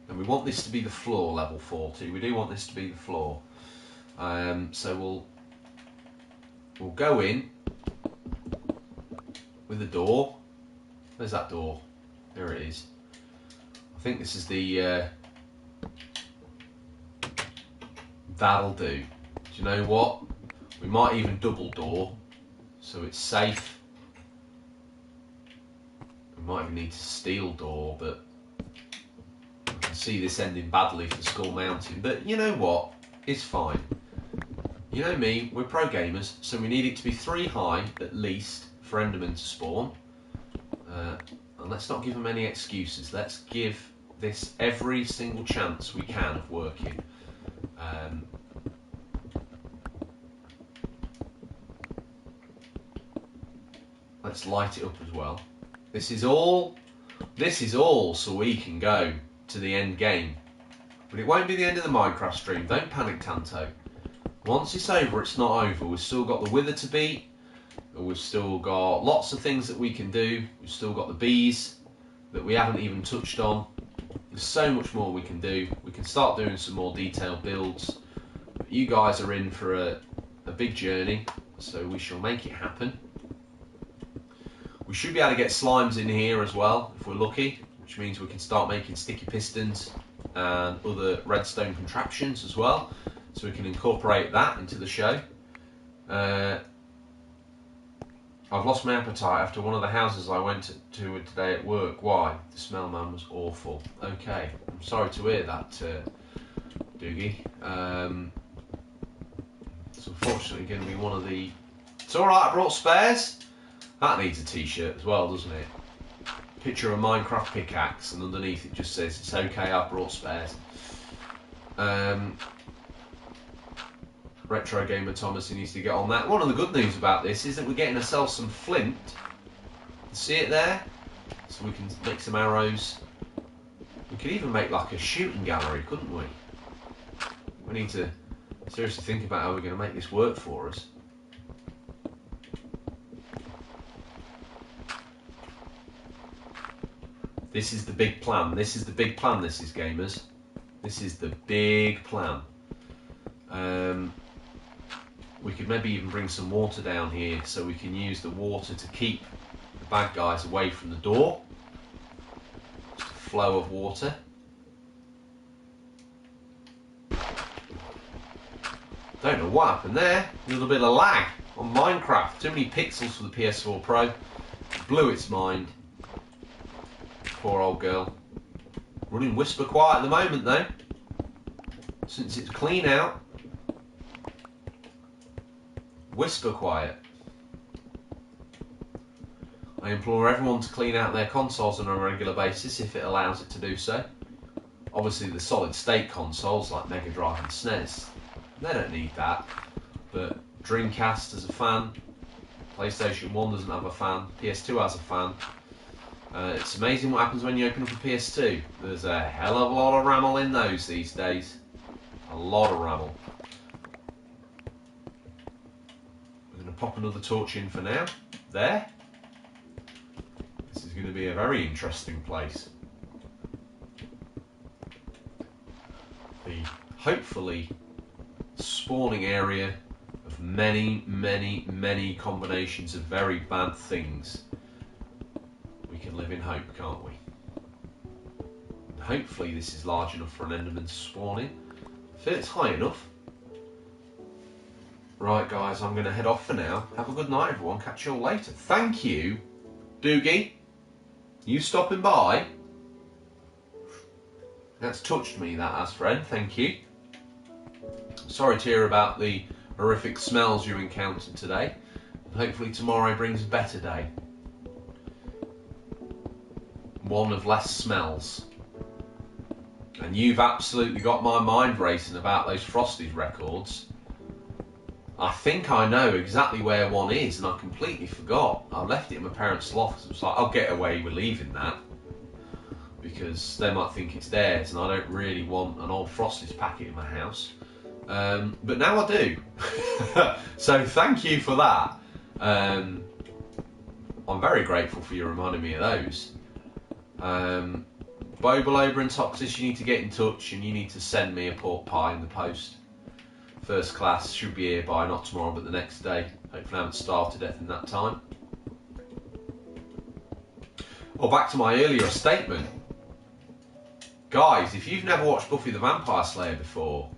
And we want this to be the floor, level 40. We do want this to be the floor. So we'll go in with the door. Where's that door? There it is. I think this is the... That'll do. Do you know what? We might even double door, so it's safe. We might even need to steel door, but I can see this ending badly for Skull Mountain. But you know what? It's fine. You know me, we're pro gamers, so we need it to be 3 high at least for Enderman to spawn. And let's not give them any excuses. Let's give this every single chance we can of working. Let's light it up as well. This is all so we can go to the end game. But it won't be the end of the Minecraft stream. Don't panic, Tanto. Once it's over, it's not over. We've still got the wither to beat. We've still got lots of things that we can do. We've still got the bees that we haven't even touched on. There's so much more we can do. We can start doing some more detailed builds. But you guys are in for a big journey, so we shall make it happen. We should be able to get slimes in here as well, if we're lucky, which means we can start making sticky pistons and other redstone contraptions as well. So we can incorporate that into the show. I've lost my appetite after one of the houses I went to today at work. Why? The smell, man, was awful. Okay, I'm sorry to hear that, Doogie. It's unfortunately going to be one of the... It's alright, I brought spares. That needs a t-shirt as well, doesn't it? Picture of a Minecraft pickaxe, and underneath it just says, it's okay, I brought spares. Retro Gamer Thomas, he needs to get on that. One of the good news about this is that we're getting ourselves some flint. See it there? So we can make some arrows. We could even make like a shooting gallery, couldn't we? We need to seriously think about how we're going to make this work for us. This is the big plan. This is the big plan, this is, gamers. This is the big plan. We could maybe even bring some water down here so we can use the water to keep the bad guys away from the door. Just a flow of water. Don't know what happened there. A little bit of lag on Minecraft. Too many pixels for the PS4 Pro. It blew its mind. Poor old girl. Running whisper quiet at the moment though. Since it's clean out. Whisper quiet. I implore everyone to clean out their consoles on a regular basis if it allows it to do so. Obviously the solid state consoles like Mega Drive and SNES, they don't need that. But Dreamcast has a fan, PlayStation 1 doesn't have a fan, PS2 has a fan. It's amazing what happens when you open up a PS2. There's a hell of a lot of ramble in those these days. A lot of ramble. We're going to pop another torch in for now. There. This is going to be a very interesting place. The hopefully spawning area of many, many, many combinations of very bad things. We can live in hope, can't we? And hopefully this is large enough for an Enderman to spawn in. I feel it's high enough. Right guys, I'm going to head off for now. Have a good night everyone, catch you all later. Thank you, Doogie. You stopping by? That's touched me, that has, friend, thank you. Sorry to hear about the horrific smells you encountered today. Hopefully tomorrow brings a better day. One of less smells. And you've absolutely got my mind racing about those Frosties records. I think I know exactly where one is, and I completely forgot. I left it in my parents' loft. It was like, I'll get away with leaving that, because they might think it's theirs, and I don't really want an old Frosties packet in my house. But now I do. So thank you for that. I'm very grateful for you reminding me of those. Bobalober and Toxis, you need to get in touch, and you need to send me a pork pie in the post. First class, should be here by not tomorrow but the next day. Hopefully I haven't starved to death in that time. Well, back to my earlier statement. Guys, if you've never watched Buffy the Vampire Slayer before,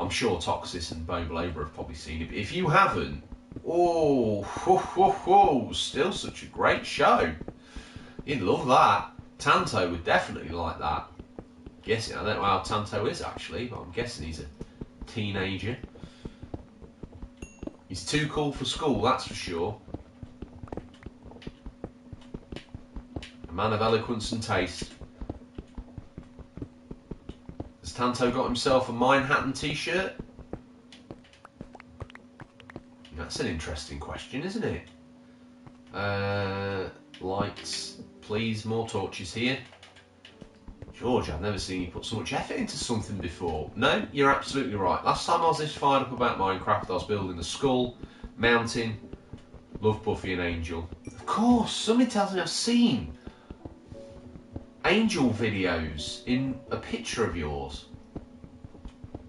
I'm sure Toxis and Bobalober have probably seen it, but if you haven't, still such a great show. You'd love that. Tanto would definitely like that. Guessing, I don't know how Tanto is actually, but I'm guessing he's a teenager. He's too cool for school, that's for sure. A man of eloquence and taste. Has Tanto got himself a Manhattan t-shirt? That's an interesting question, isn't it? Lights, please, more torches here. George, I've never seen you put so much effort into something before. No, you're absolutely right. Last time I was this fired up about Minecraft, I was building a skull, mountain, love Buffy and Angel. Of course, somebody tells me I've seen Angel videos in a picture of yours.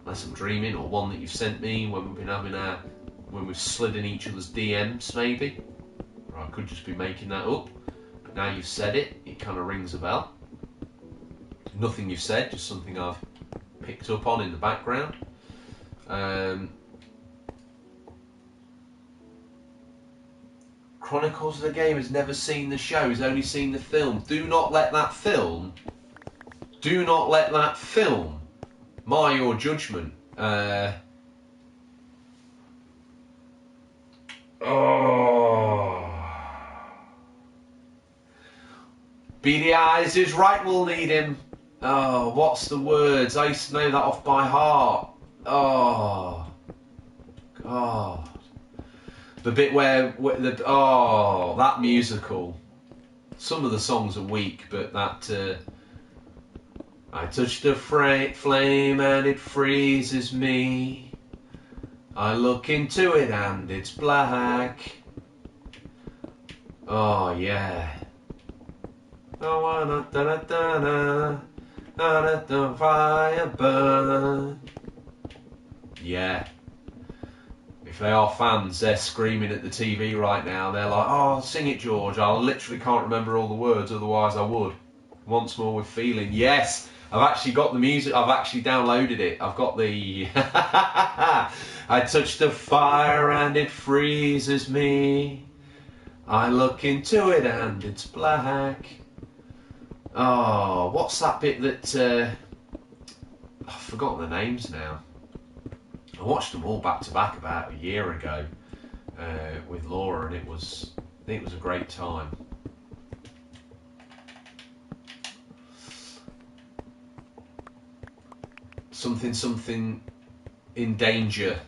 Unless I'm dreaming, or one that you've sent me when we've been having when we've slid in each other's DMs, maybe. Or I could just be making that up. But now you've said it, it kind of rings a bell. Nothing you've said, just something I've picked up on in the background. Chronicles of the Game has never seen the show, he's only seen the film. Do not let that film mar your judgment. Beady Eyes is right, we'll need him. Oh, what's the words? I used to know that off by heart. Oh, God. The bit where that musical. Some of the songs are weak, but that I touch the flame and it freezes me. I look into it and it's black. Oh yeah. I wanna let the fire burn. Yeah. If they are fans, they're screaming at the TV right now. They're like, oh, sing it, George. I literally can't remember all the words, otherwise I would. Once more with feeling. Yes, I've actually got the music. I've actually downloaded it. I've got the... I touch the fire and it freezes me. I look into it and it's black. Oh, what's that bit that... I've forgotten the names now. I watched them all back to back about a year ago with Laura, and it was a great time. Something in danger.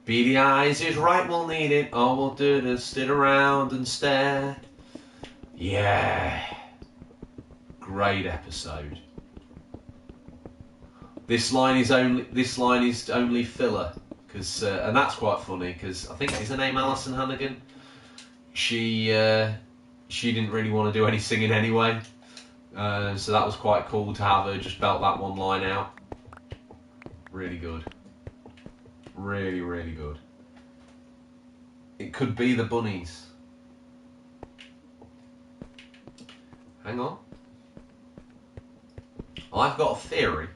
Beady Eyes is right, we'll need it. All we'll do is sit around and stare. Yeah, great episode. This line is only filler, because and that's quite funny, because I think, is her name Alison Hannigan? She didn't really want to do any singing anyway, so that was quite cool to have her just belt that one line out. Really good, really, really good. It could be the bunnies. Hang on, I've got a theory.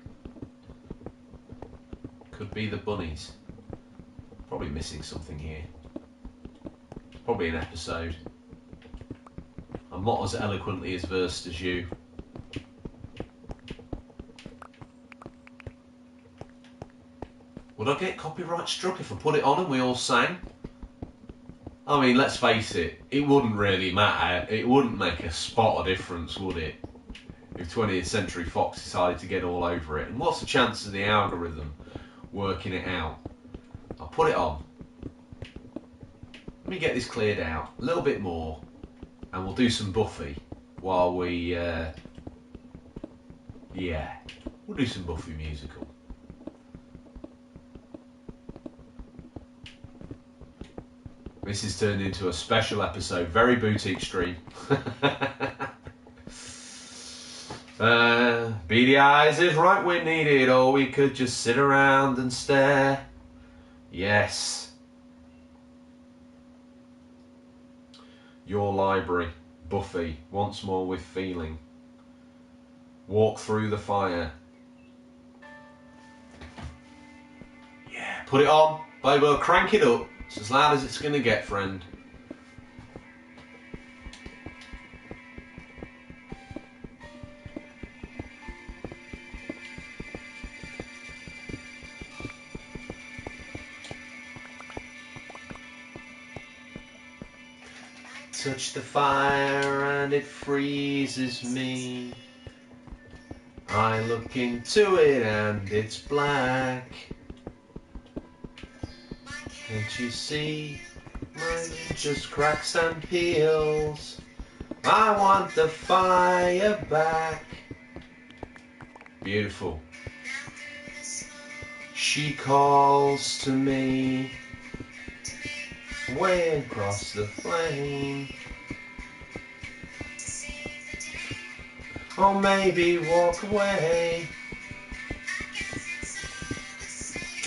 Could be the bunnies. Probably missing something here. Probably an episode. I'm not as eloquently as versed as you. Would I get copyright struck if I put it on and we all sang? I mean, let's face it, it wouldn't really matter. It wouldn't make a spot of difference, would it? If 20th Century Fox decided to get all over it. And what's the chance of the algorithm working it out? I'll put it on. Let me get this cleared out a little bit more, and we'll do some Buffy while we we'll do some Buffy musical. This has turned into a special episode, very boutique stream. Beady Eyes is right, we need it, or we could just sit around and stare. Yes. Your library, Buffy, once more with feeling. Walk through the fire. Yeah, put it on, baby, crank it up. It's as loud as it's gonna get, friend. Touch the fire and it freezes me. I look into it and it's black. Can't you see? Mine just cracks and peels. I want the fire back. Beautiful. She calls to me way across the plain. Or maybe walk away.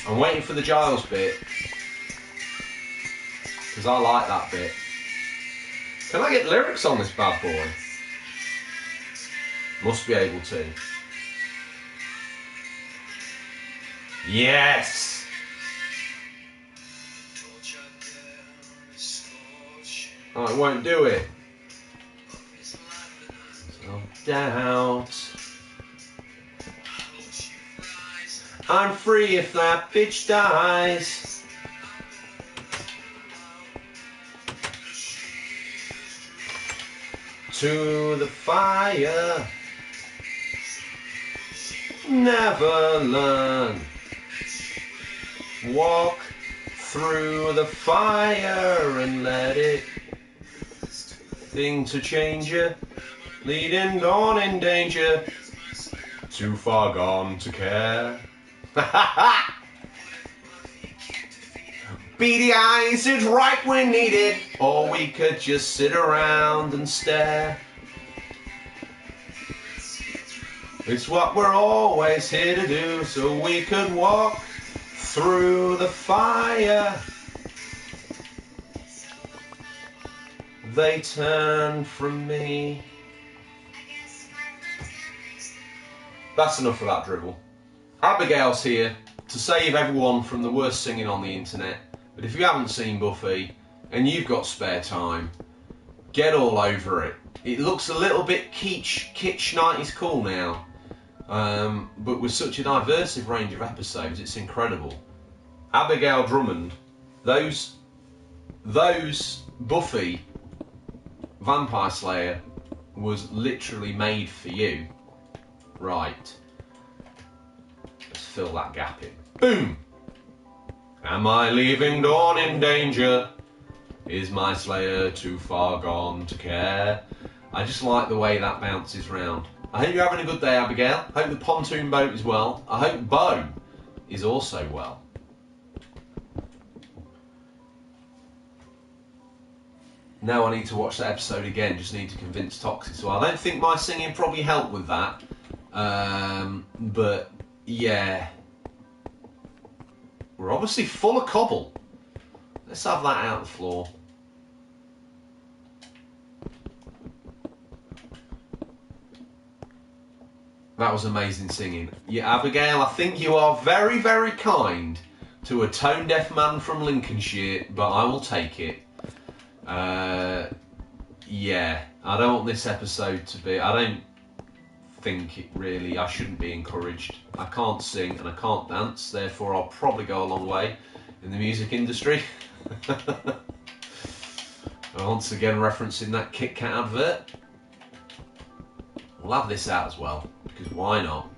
I'm waiting for the Giles bit, because I like that bit. Can I get lyrics on this bad boy? Must be able to. Yes! Oh, it won't do it. Doubt. I'm free if that bitch dies. To the fire. Never learn. Walk through the fire and let it thing to change you. Leading on in danger, too far gone to care. Beady eyes is right when needed, or we could just sit around and stare. It's what we're always here to do, so we could walk through the fire. They turn from me. That's enough of that drivel. Abigail's here to save everyone from the worst singing on the internet. But if you haven't seen Buffy and you've got spare time, get all over it. It looks a little bit kitsch 90s cool now, but with such a diverse range of episodes, it's incredible. Abigail Drummond, those Buffy Vampire Slayer was literally made for you. Right. Let's fill that gap in. Boom! Am I leaving dawn in danger? Is my slayer too far gone to care? I just like the way that bounces round. I hope you're having a good day, Abigail. I hope the pontoon boat is well. I hope Bo is also well. Now I need to watch that episode again, just need to convince Toxic. So I don't think my singing probably helped with that. But yeah, we're obviously full of cobble. Let's have that out on the floor. That was amazing singing. Yeah, Abigail, I think you are very, very kind to a tone-deaf man from Lincolnshire, but I will take it. Yeah, I don't want this episode to be... I don't think it really... I shouldn't be encouraged. I can't sing and I can't dance, therefore I'll probably go a long way in the music industry. Once again referencing that Kit Kat advert. We'll have this out as well, because why not?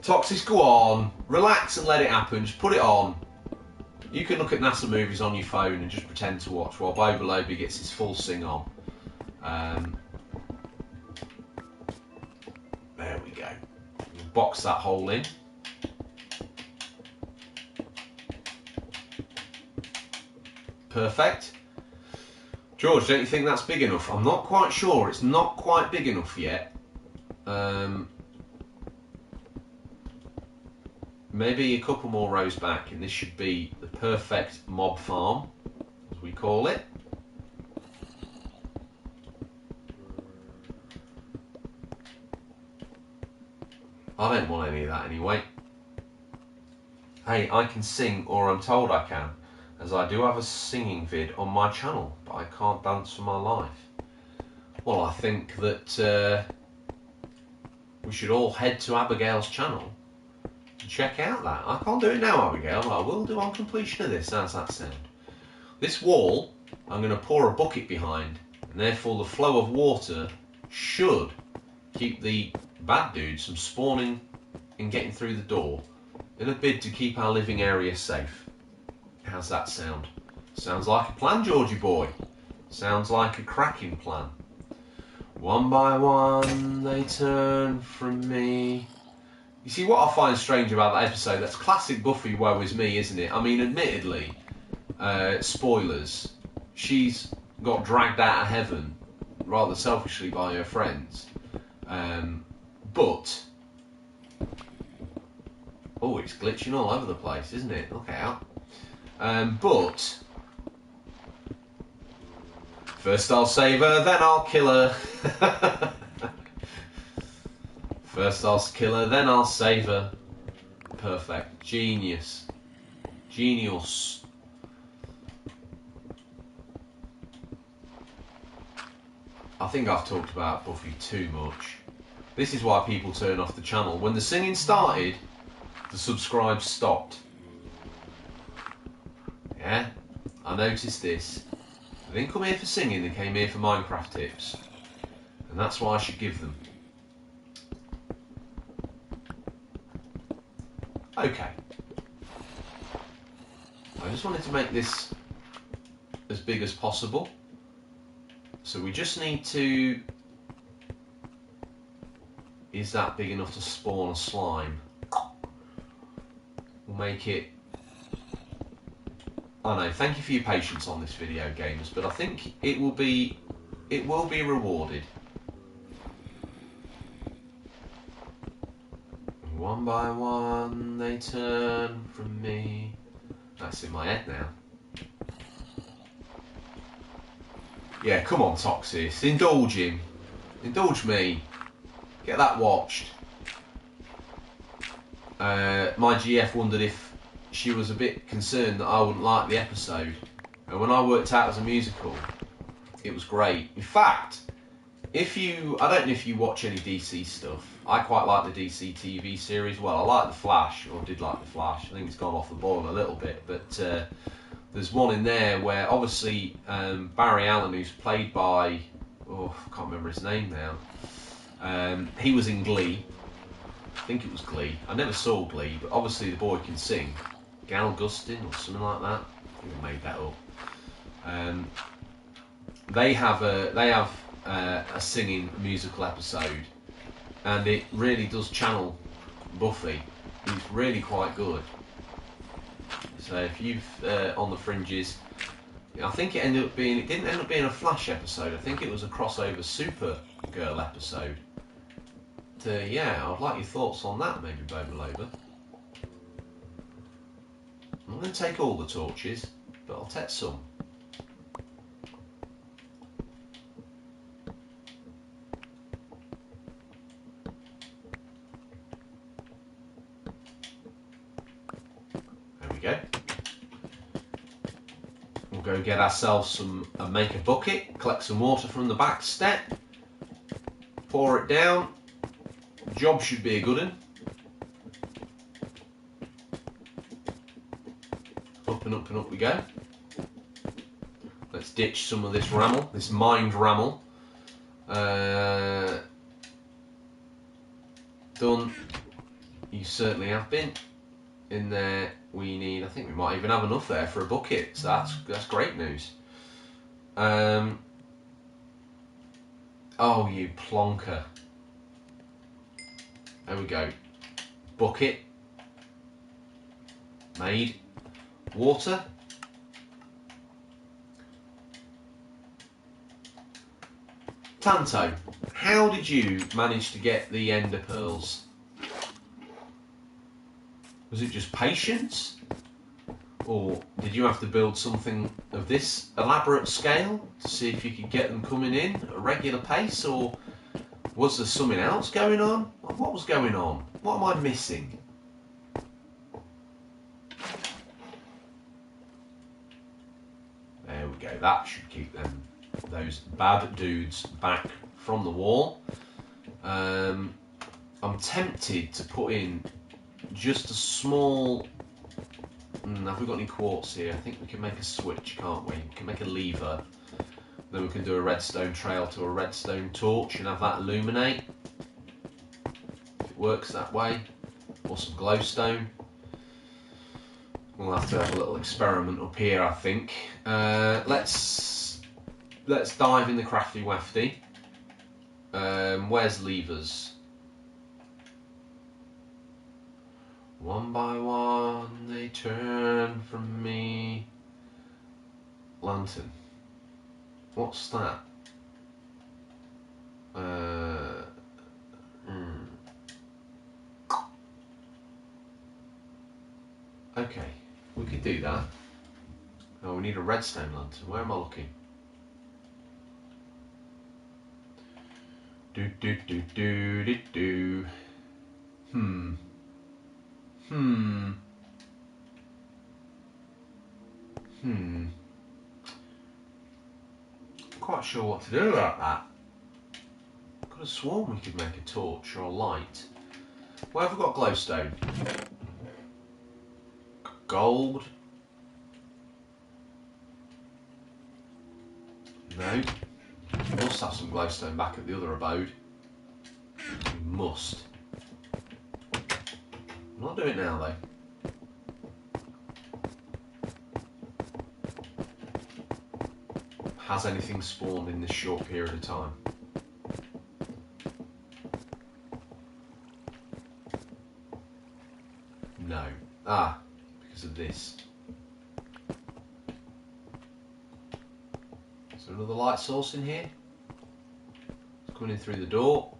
Toxics, go on, relax and let it happen, just put it on. You can look at NASA movies on your phone and just pretend to watch while Bo Beloby gets his full sing on. There we go. We'll box that hole in. Perfect. George, don't you think that's big enough? I'm not quite sure. It's not quite big enough yet. Maybe a couple more rows back and this should be the perfect mob farm, as we call it. I don't want any of that anyway. Hey, I can sing, or I'm told I can, as I do have a singing vid on my channel, but I can't dance for my life. Well, I think that we should all head to Abigail's channel and check out that. I can't do it now, Abigail, but I will do on completion of this. How's that sound? This wall, I'm going to pour a bucket behind, and therefore the flow of water should keep the bad dudes from spawning and getting through the door in a bid to keep our living area safe. How's that sound? Sounds like a plan, Georgie boy. Sounds like a cracking plan. One by one they turn from me. You see, what I find strange about that episode, that's classic Buffy woe is me, isn't it? I mean, admittedly, spoilers, she's got dragged out of heaven rather selfishly by her friends. But, oh, it's glitching all over the place, isn't it? Look out. But, first I'll save her, then I'll kill her. First I'll kill her, then I'll save her. Perfect. Genius. Genius. I think I've talked about Buffy too much. This is why people turn off the channel. When the singing started, the subscribes stopped. Yeah, I noticed this. They didn't come here for singing, they came here for Minecraft tips. And that's why I should give them. Okay. I just wanted to make this as big as possible. So we just need to... Is that big enough to spawn a slime? We'll make it... I know, thank you for your patience on this video, gamers, but I think it will be rewarded. One by one they turn from me. That's in my head now. Yeah, come on, Toxis. Indulge him. Indulge me. Get that watched. My GF wondered if she was a bit concerned that I wouldn't like the episode. And when I worked out as a musical, it was great. In fact, I don't know if you watch any DC stuff. I quite like the DC TV series. Well, I like The Flash, or did like The Flash. I think it's gone off the boil a little bit, but there's one in there where obviously Barry Allen, who's played by, oh, I can't remember his name now. He was in Glee. I think it was Glee. I never saw Glee, but obviously the boy can sing. Gal Gustin or something like that. I think I made that up. They have a singing musical episode, and it really does channel Buffy. It's really quite good. So if you've on the fringes, I think it didn't end up being a Flash episode. I think it was a crossover Supergirl episode. Yeah, I'd like your thoughts on that, maybe, Bobalova. I'm going to take all the torches, but I'll take some. There we go. We'll go get ourselves make a bucket, collect some water from the back step, pour it down. Job should be a good one. Up and up and up we go. Let's ditch some of this ramble, this mind ramble. Done. You certainly have been. In there we need, I think we might even have enough there for a bucket, so that's great news. Oh, you plonker. There we go. Bucket. Made. Water. Tanto, how did you manage to get the ender pearls? Was it just patience? Or did you have to build something of this elaborate scale to see if you could get them coming in at a regular pace? Or was there something else going on? What was going on? What am I missing? There we go. That should keep those bad dudes back from the wall. I'm tempted to put in just a small... have we got any quartz here? I think we can make a switch, can't we? We can make a lever. Then we can do a redstone trail to a redstone torch and have that illuminate. If it works that way. Or some glowstone. We'll have to have a little experiment up here, I think. Let's dive in the crafty wafty. Where's levers? One by one they turn from me. Lantern. What's that? Okay, we could do that. Oh, we need a redstone lantern. Where am I looking? Do do do do do do. Hmm. Quite sure what to do about that. Could have sworn we could make a torch or a light. Where have we got glowstone? Gold? No. We must have some glowstone back at the other abode. We must. I'm not doing it now though. Has anything spawned in this short period of time? No. Ah, because of this. Is there another light source in here? It's coming in through the door.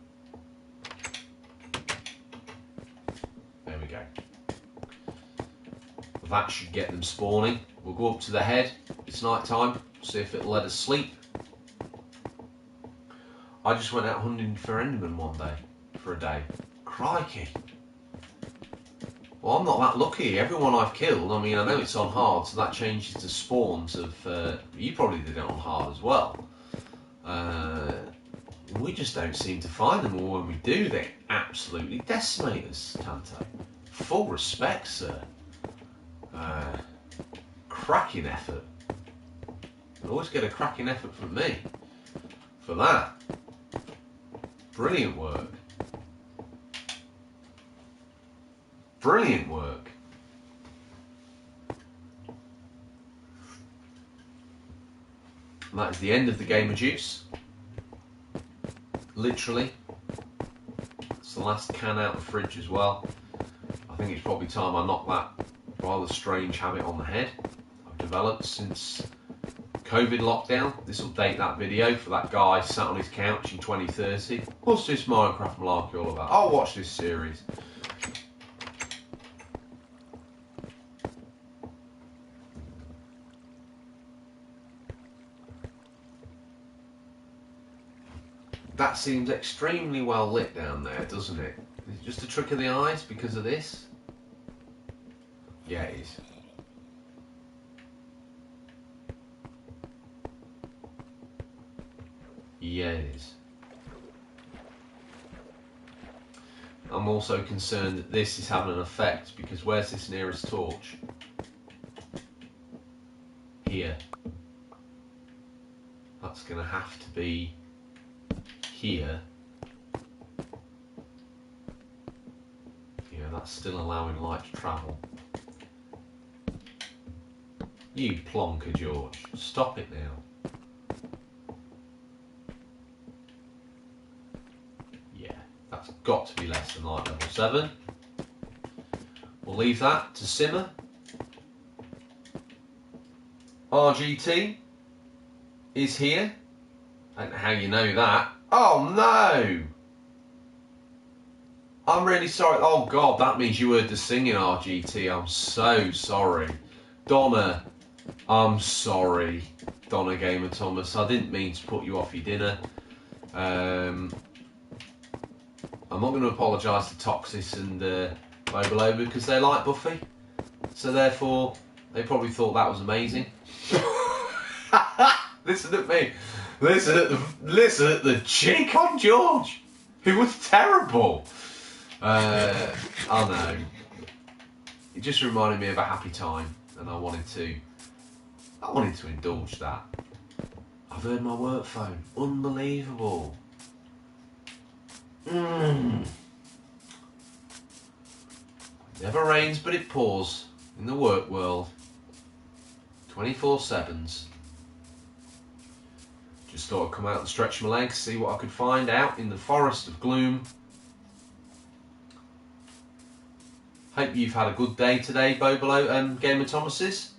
There we go. That should get them spawning. We'll go up to the head. It's night time. See if it'll let us sleep. I just went out hunting for Enderman one day. For a day. Crikey. Well, I'm not that lucky. Everyone I've killed, I mean, I know it's on hard, so that changes the spawns of... you probably did it on hard as well. We just don't seem to find them, or when we do, they absolutely decimate us, Tanto. Full respect, sir. Cracking effort. You always get a cracking effort from me. For that. Brilliant work. Brilliant work. And that is the end of the Gamer Juice. Literally. It's the last can out of the fridge as well. I think it's probably time I knock that rather strange habit on the head I've developed since COVID lockdown. This will date that video for that guy sat on his couch in 2030. What's this Minecraft malarkey all about? I'll watch this series. That seems extremely well lit down there, doesn't it? Is it just a trick of the eyes because of this? Yeah, it is. Yeah, it is. I'm also concerned that this is having an effect because where's this nearest torch? Here. That's going to have to be here. Yeah, that's still allowing light to travel. You plonker, George. Stop it now. Yeah, that's got to be less than light level 7. We'll leave that to simmer. RGT is here. I don't know how you know that. Oh no! I'm really sorry. Oh God, that means you heard the singing, RGT. I'm so sorry. Donna, I'm sorry. Donna Gamer Thomas, I didn't mean to put you off your dinner. I'm not going to apologise to Toxis and Mobile because they like Buffy. So therefore, they probably thought that was amazing. Listen at me. Listen at the cheek on George. It was terrible. I know. It just reminded me of a happy time, and I wanted to indulge that. I've heard my work phone. Unbelievable. Never rains, but it pours in the work world. 24/7s. Just thought I'd come out and stretch my legs, see what I could find out in the forest of gloom. Hey Hope you've had a good day today, Bobolo and Gamer Thomases.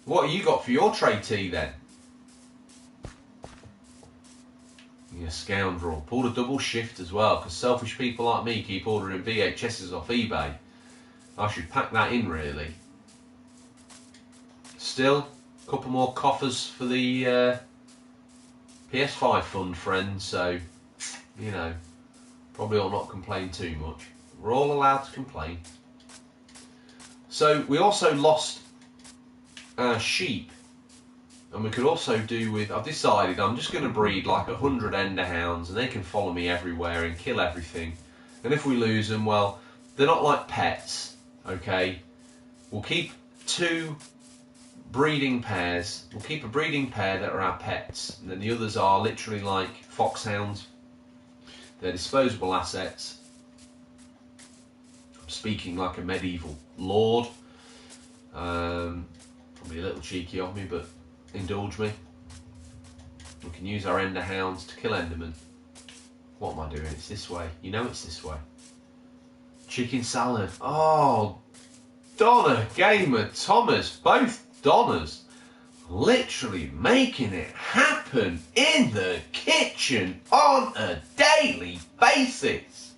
What have you got for your tray tea then? You scoundrel. Pulled a double shift as well, because selfish people like me keep ordering VHSs off eBay. I should pack that in, really. Still, a couple more coffers for the PS5 fund, friends, so, you know, probably ought not complain too much. We're all allowed to complain. So, we also lost sheep. And we could also do with, I've decided I'm just going to breed like 100 Ender hounds, and they can follow me everywhere and kill everything. And if we lose them, well, they're not like pets, okay? We'll keep 2 breeding pairs. We'll keep a breeding pair that are our pets, and then the others are literally like foxhounds. They're disposable assets. I'm speaking like a medieval lord. Probably a little cheeky of me, but indulge me. We can use our Ender hounds to kill Endermen. What am I doing? It's this way. You know it's this way. Chicken salad. Oh, Donna, Gamer, Thomas, both Donnas, literally making it happen in the kitchen on a daily basis.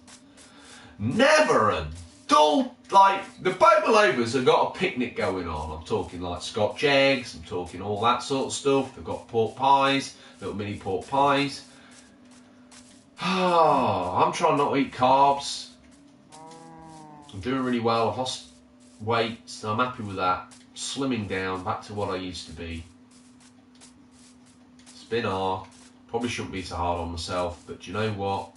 Never a dull, like, the Bobolovers have got a picnic going on. I'm talking like Scotch eggs, I'm talking all that sort of stuff. They've got pork pies, little mini pork pies. I'm trying not to eat carbs. I'm doing really well. I've lost weight, so I'm happy with that. Slimming down back to what I used to be. It's been hard. Probably shouldn't be so hard on myself, but do you know what?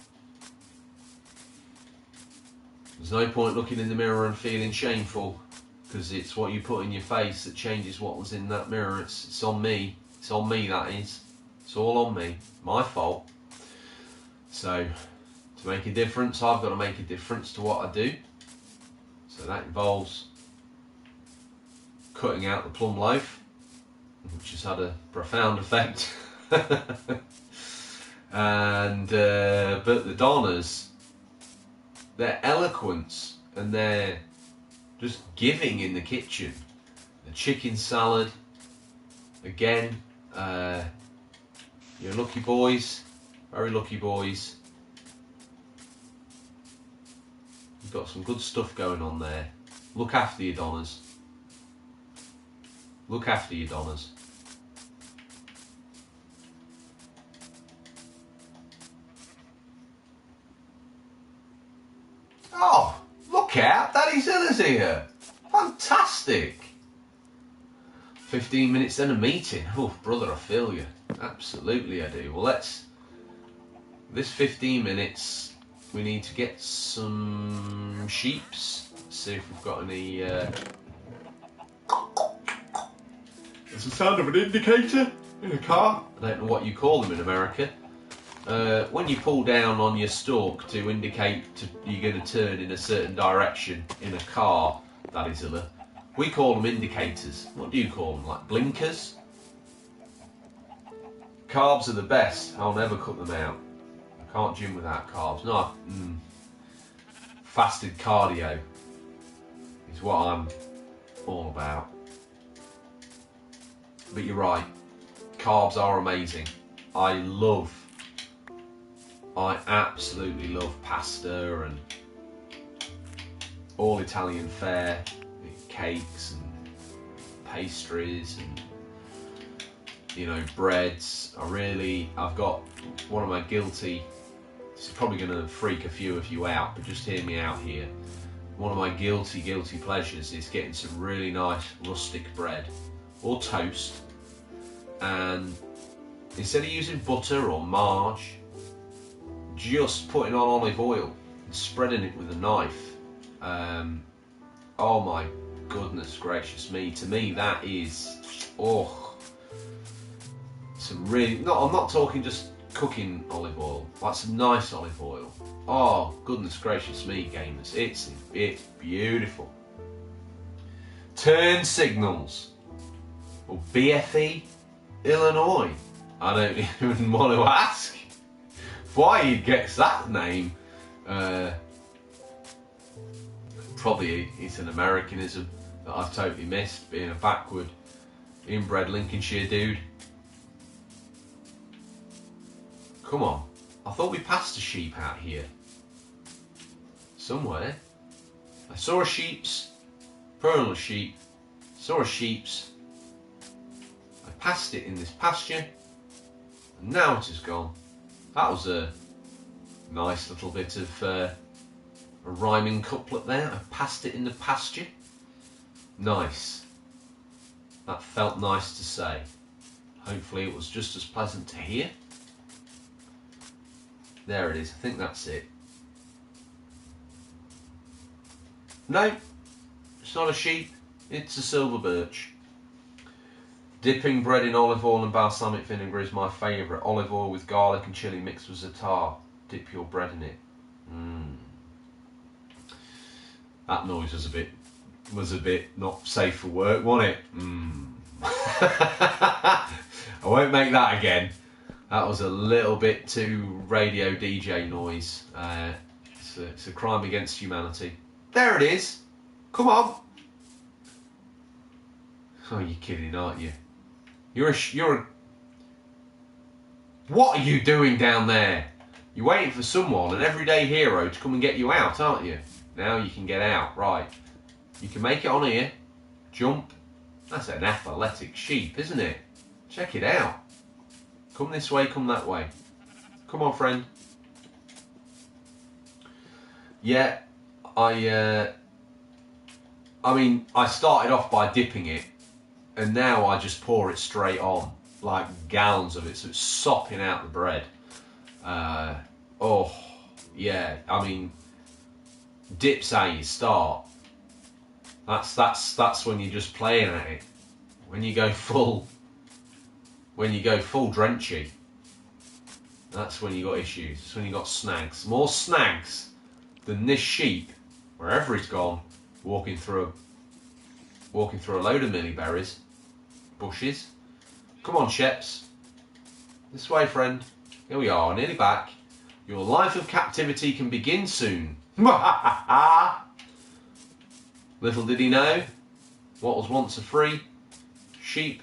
There's no point looking in the mirror and feeling shameful, because it's what you put in your face that changes what was in that mirror. It's on me. It's on me, that is. It's all on me. My fault. So, to make a difference, I've got to make a difference to what I do. So that involves cutting out the plum loaf, which has had a profound effect. And but the Donnas, their eloquence and their just giving in the kitchen. The chicken salad, again, you're lucky boys, very lucky boys. You've got some good stuff going on there. Look after your Donnas. Look after your Donnas. Oh, look out, Daddy Zilla's here. Fantastic. 15 minutes then a meeting. Oh, brother, I feel you. Absolutely I do. Well, this 15 minutes, we need to get some sheeps. See if we've got any... It's the sound of an indicator in a car. I don't know what you call them in America. When you pull down on your stalk to indicate you're going to turn in a certain direction in a car, that is Zilla, we call them indicators. What do you call them? Like blinkers? Carbs are the best. I'll never cut them out. I can't gym without carbs. No. Fasted cardio is what I'm all about. But you're right, carbs are amazing. I absolutely love pasta and all Italian fare, cakes and pastries and, you know, breads. I've got one of my guilty, this is probably going to freak a few of you out, but just hear me out here. One of my guilty pleasures is getting some really nice rustic bread or toast, and instead of using butter or marge, just putting on olive oil and spreading it with a knife. Oh my goodness gracious me, to me that is, some really, I'm not talking just cooking olive oil, like some nice olive oil. Oh goodness gracious me, gamers, it's beautiful. Turn signals. Or BFE, Illinois. I don't even want to ask why he gets that name. Probably it's an Americanism that I've totally missed, being a backward, inbred Lincolnshire dude. Come on. I thought we passed a sheep out here. Somewhere. I saw a sheep's. Pearl of sheep. Saw a sheep's. I passed it in this pasture. And now it is gone. That was a nice little bit of a rhyming couplet there. I passed it in the pasture. Nice. That felt nice to say. Hopefully it was just as pleasant to hear. There it is. I think that's it. No, it's not a sheep. It's a silver birch. Dipping bread in olive oil and balsamic vinegar is my favourite. Olive oil with garlic and chilli mixed with za'atar. Dip your bread in it. That noise was a bit not safe for work, wasn't it? I won't make that again. That was a little bit too radio DJ noise. It's a crime against humanity. There it is. Come on. Oh, you're kidding, aren't you? You're a. What are you doing down there? You're waiting for someone, an everyday hero, to come and get you out, aren't you? Now you can get out, right? You can make it on here. Jump. That's an athletic sheep, isn't it? Check it out. Come this way, come that way. Come on, friend. Yeah, I mean, I started off by dipping it, and now I just pour it straight on, like gallons of it, so it's sopping out the bread. Oh, yeah, I mean, dip's how you start. That's when you're just playing at it. When you go full drenchy, that's when you got issues. That's when you got snags. More snags than this sheep, wherever it's gone, walking through a load of milliberries, bushes. Come on, Sheps. This way, friend. Here we are, nearly back. Your life of captivity can begin soon. Little did he know, what was once a free sheep,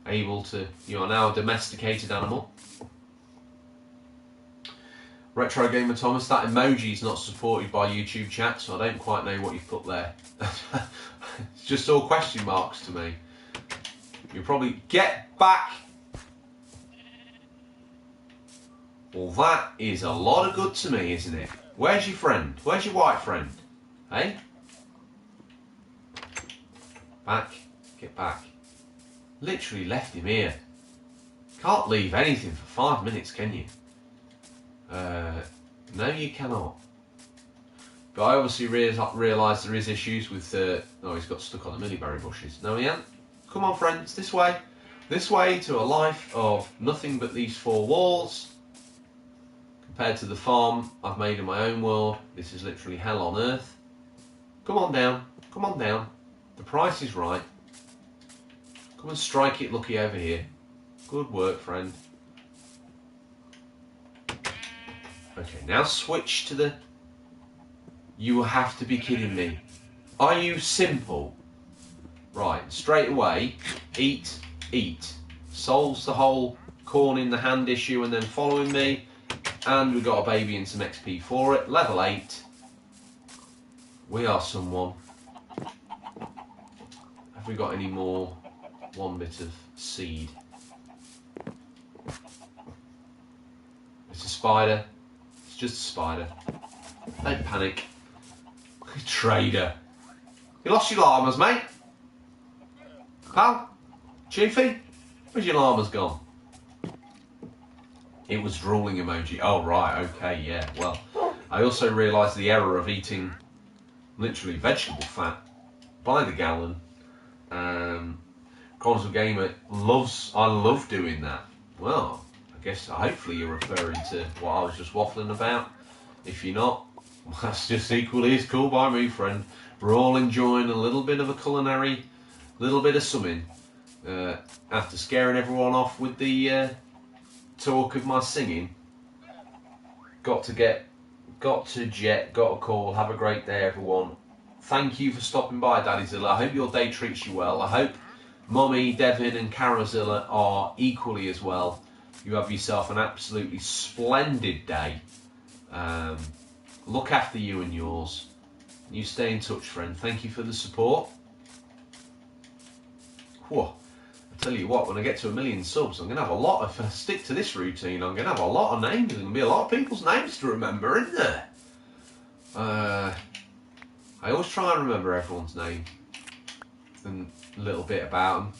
you are now a domesticated animal. Retro Gamer Thomas, that emoji is not supported by YouTube chat, so I don't quite know what you've put there. It's just all question marks to me. You'll probably get back. Well, that is a lot of good to me, isn't it? Where's your friend? Where's your white friend? Hey? Back. Get back. Literally left him here. Can't leave anything for 5 minutes, can you? No, you cannot. But I obviously realise there is issues with... oh, he's got stuck on the milliberry bushes. No, he ain't. Come on, friends, this way. This way to a life of nothing but these 4 walls. Compared to the farm I've made in my own world, this is literally hell on earth. Come on down. Come on down. The price is right. Come and strike it lucky over here. Good work, friend. Okay, now switch to the... You will have to be kidding me. Are you simple? Right, straight away, eat, eat. Solves the whole corn in the hand issue and then following me. And we've got a baby and some XP for it. Level 8. We are someone. Have we got any more? One bit of seed. It's a spider. It's just a spider. Don't panic. Trader. You lost your llamas, mate? Pal? Chiefy? Where's your llamas gone? It was drooling emoji. Oh, right, okay, yeah. Well, I also realised the error of eating literally vegetable fat by the gallon. Console Gamer I love doing that. Well, I guess hopefully you're referring to what I was just waffling about. If you're not, that's just equally as cool by me, friend. We're all enjoying a little bit of a culinary, little bit of something. After scaring everyone off with the talk of my singing, got to get got to jet, got a call. Have a great day, everyone. Thank you for stopping by, Daddy Zilla. I hope your day treats you well. I hope Mommy, Devin and Carazilla are equally as well. You have yourself an absolutely splendid day. Look after you and yours. You stay in touch, friend. Thank you for the support. Whoa. I tell you what, when I get to 1 million subs, I'm going to have a lot, if I stick to this routine, I'm going to have a lot of names. There's going to be a lot of people's names to remember, isn't there? I always try and remember everyone's name and a little bit about them.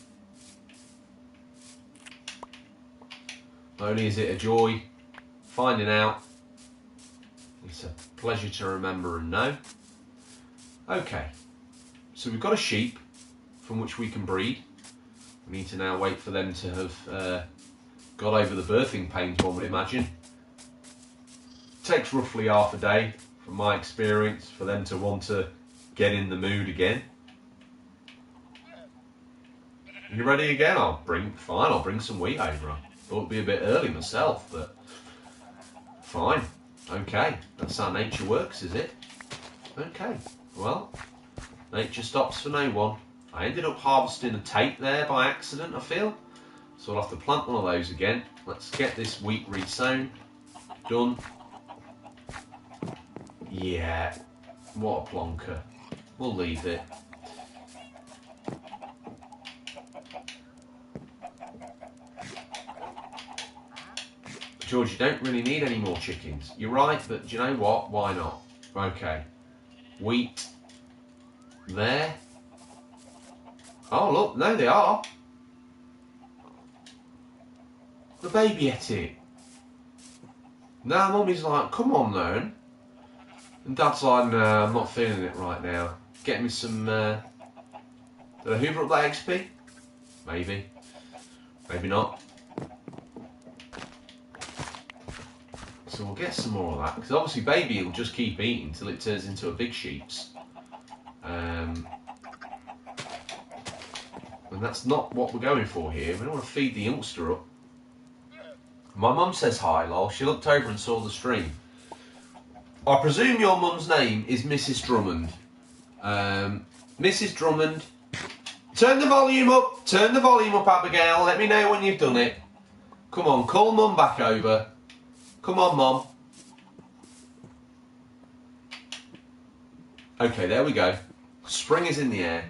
Not only is it a joy finding out, it's a pleasure to remember and know. Okay, so we've got a sheep from which we can breed. We need to now wait for them to have got over the birthing pains, one would imagine. It takes roughly half a day, from my experience, for them to want to get in the mood again. You ready again? I'll bring some wheat over. I thought it'd be a bit early myself, but fine. Okay, that's how nature works, is it? Okay, well, nature stops for no one. I ended up harvesting a tape there by accident, I feel. So I'll have to plant one of those again. Let's get this wheat re-sown. Done. Yeah, what a plonker. We'll leave it. George, you don't really need any more chickens. You're right, but do you know what? Why not? Okay. Wheat. There. Oh, look, no, they are. The baby ate it. Now Mummy's like, come on, then. And Dad's like, no, I'm not feeling it right now. Get me some, did I hoover up that XP? Maybe. Maybe not. So we'll get some more of that. Because obviously baby will just keep eating until it turns into a big sheep's. And that's not what we're going for here. We don't want to feed the youngster up. My mum says hi, lol. She looked over and saw the stream. I presume your mum's name is Mrs. Drummond. Mrs. Drummond, turn the volume up. Turn the volume up, Abigail. Let me know when you've done it. Come on, call Mum back over. Come on, Mum. Okay, there we go. Spring is in the air.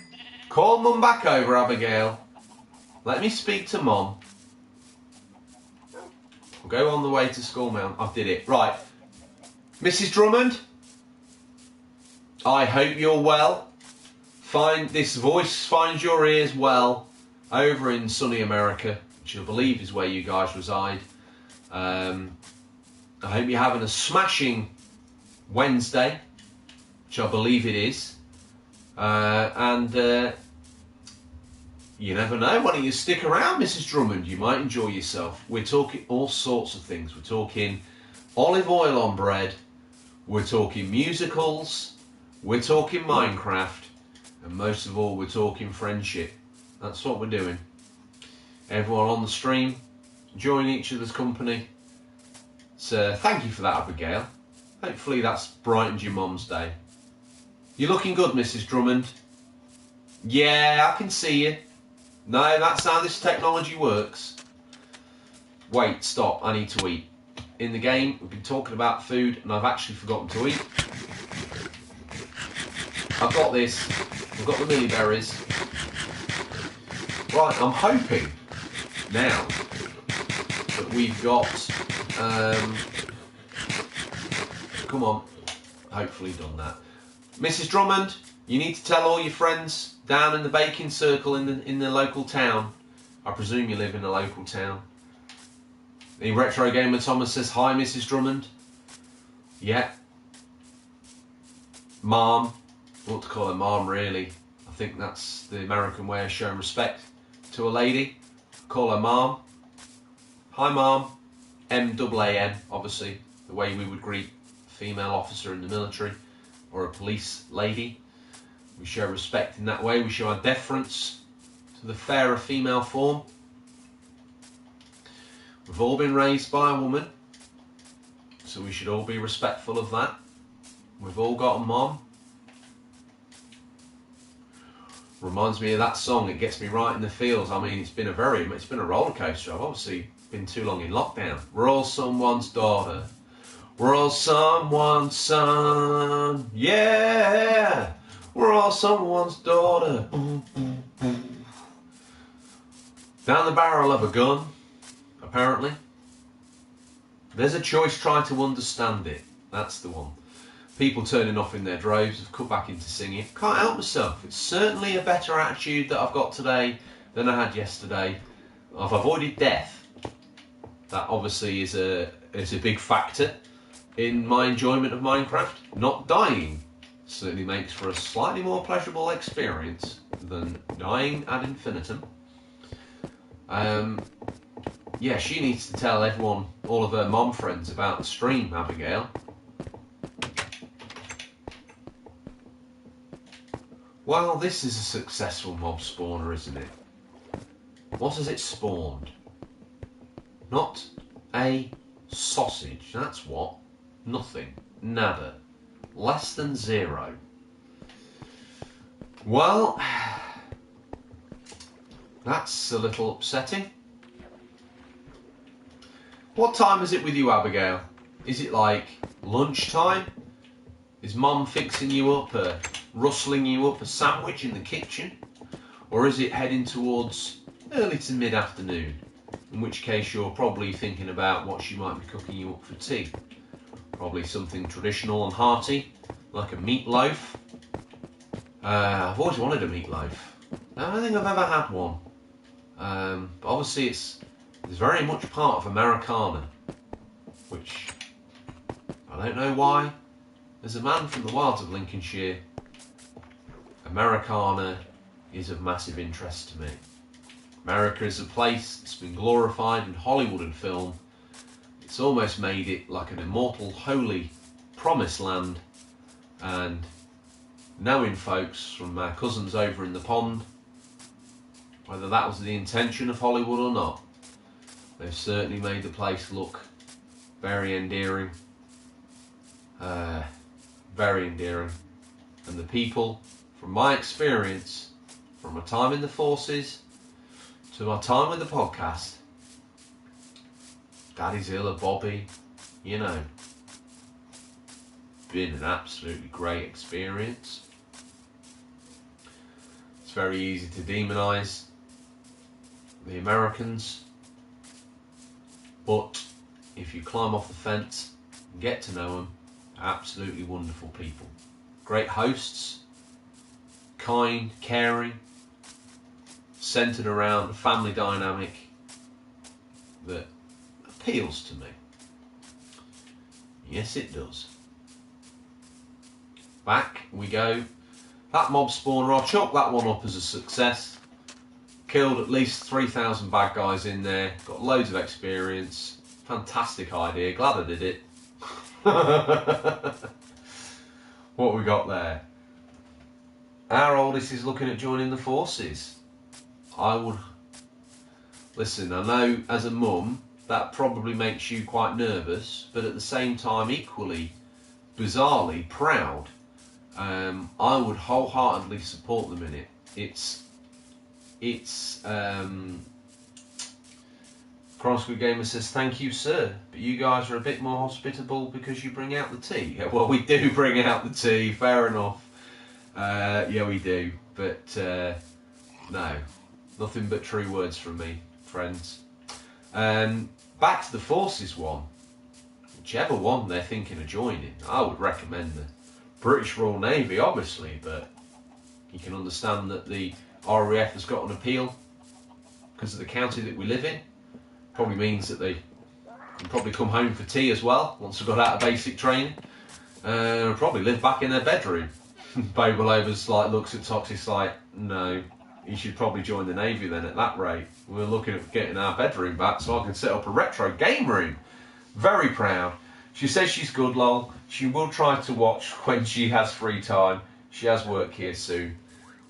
Call Mum back over, Abigail. Let me speak to Mum. We'll go on the way to school now. I did it. Right. Mrs. Drummond, I hope you're well. This voice finds your ears well over in sunny America, which I believe is where you guys reside. I hope you're having a smashing Wednesday, which I believe it is. You never know, why don't you stick around, Mrs. Drummond? You might enjoy yourself. We're talking all sorts of things. We're talking olive oil on bread. We're talking musicals. We're talking Minecraft. And most of all, we're talking friendship. That's what we're doing. Everyone on the stream, enjoying each other's company. So thank you for that, Abigail. Hopefully that's brightened your mum's day. You're looking good, Mrs. Drummond. Yeah, I can see you. No, that's how this technology works. Wait, stop, I need to eat. In the game, we've been talking about food and I've actually forgotten to eat. I've got this. I've got the mini berries. Right, I'm hoping now that we've got, come on, hopefully done that. Mrs. Drummond, you need to tell all your friends down in the baking circle in the local town. I presume you live in a local town. The Retro Gamer Thomas says, hi, Mrs. Drummond. Yeah. Mom. I want to call her Mom, really. I think that's the American way of showing respect to a lady. Call her Mom. Hi, Mom. M-A-A-M, obviously, the way we would greet a female officer in the military or a police lady. We show respect in that way. We show our deference to the fairer female form. We've all been raised by a woman, so we should all be respectful of that. We've all got a mom. Reminds me of that song. It gets me right in the feels. I mean, it's been a roller coaster. I've obviously been too long in lockdown. We're all someone's daughter. We're all someone's son. Yeah, we're all someone's daughter. Down the barrel of a gun, apparently. There's a choice. Try to understand it. That's the one. People turning off in their droves have cut back into singing. Can't help myself. It's certainly a better attitude that I've got today than I had yesterday. I've avoided death. That obviously is a big factor in my enjoyment of Minecraft. Not dying certainly makes for a slightly more pleasurable experience than dying ad infinitum. Yeah, she needs to tell everyone, all of her mom friends, about the stream, Abigail. Well, this is a successful mob spawner, isn't it? What has it spawned? Not a sausage, that's what. Nothing. Nada. Less than 0. Well, that's a little upsetting. What time is it with you, Abigail? Is it like lunchtime? Is Mum fixing you up, rustling you up a sandwich in the kitchen? Or is it heading towards early to mid-afternoon? In which case you're probably thinking about what she might be cooking you up for tea. Probably something traditional and hearty, like a meatloaf. I've always wanted a meatloaf. I don't think I've ever had one. But obviously it's very much part of Americana, which I don't know why. As a man from the wilds of Lincolnshire, Americana is of massive interest to me. America is a place that's been glorified in Hollywood and film. It's almost made it like an immortal, holy promised land. And knowing folks from our cousins over in the pond, whether that was the intention of Hollywood or not, they've certainly made the place look very endearing. Very endearing. And the people, from my experience, from my time in the forces to my time with the podcast, Daddy Zilla, Bobby, you know, been an absolutely great experience. It's very easy to demonise the Americans, but if you climb off the fence and get to know them, absolutely wonderful people. Great hosts, kind, caring, centred around a family dynamic that appeals to me. Yes, it does. Back we go. That mob spawner, I'll chalk that one up as a success. Killed at least 3,000 bad guys in there. Got loads of experience. Fantastic idea. Glad I did it. What we got there? Our oldest is looking at joining the forces. I would... Listen, I know as a mum, that probably makes you quite nervous, but at the same time, equally, bizarrely proud. I would wholeheartedly support them in it. Crosswood Gamer says, thank you, sir, but you guys are a bit more hospitable because you bring out the tea. Yeah, well, we do bring out the tea, fair enough. Yeah, we do, but no, nothing but true words from me, friends. Back to the forces one. Whichever one they're thinking of joining, I would recommend the British Royal Navy, obviously, but you can understand that the RAF has got an appeal because of the county that we live in. Probably means that they can probably come home for tea as well once they've got out of basic training. Probably live back in their bedroom. Babalover's like looks at Toxic's like, no, you should probably join the Navy then at that rate. We're looking at getting our bedroom back so I can set up a retro game room. Very proud. She says she's good, lol. She will try to watch when she has free time. She has work here soon.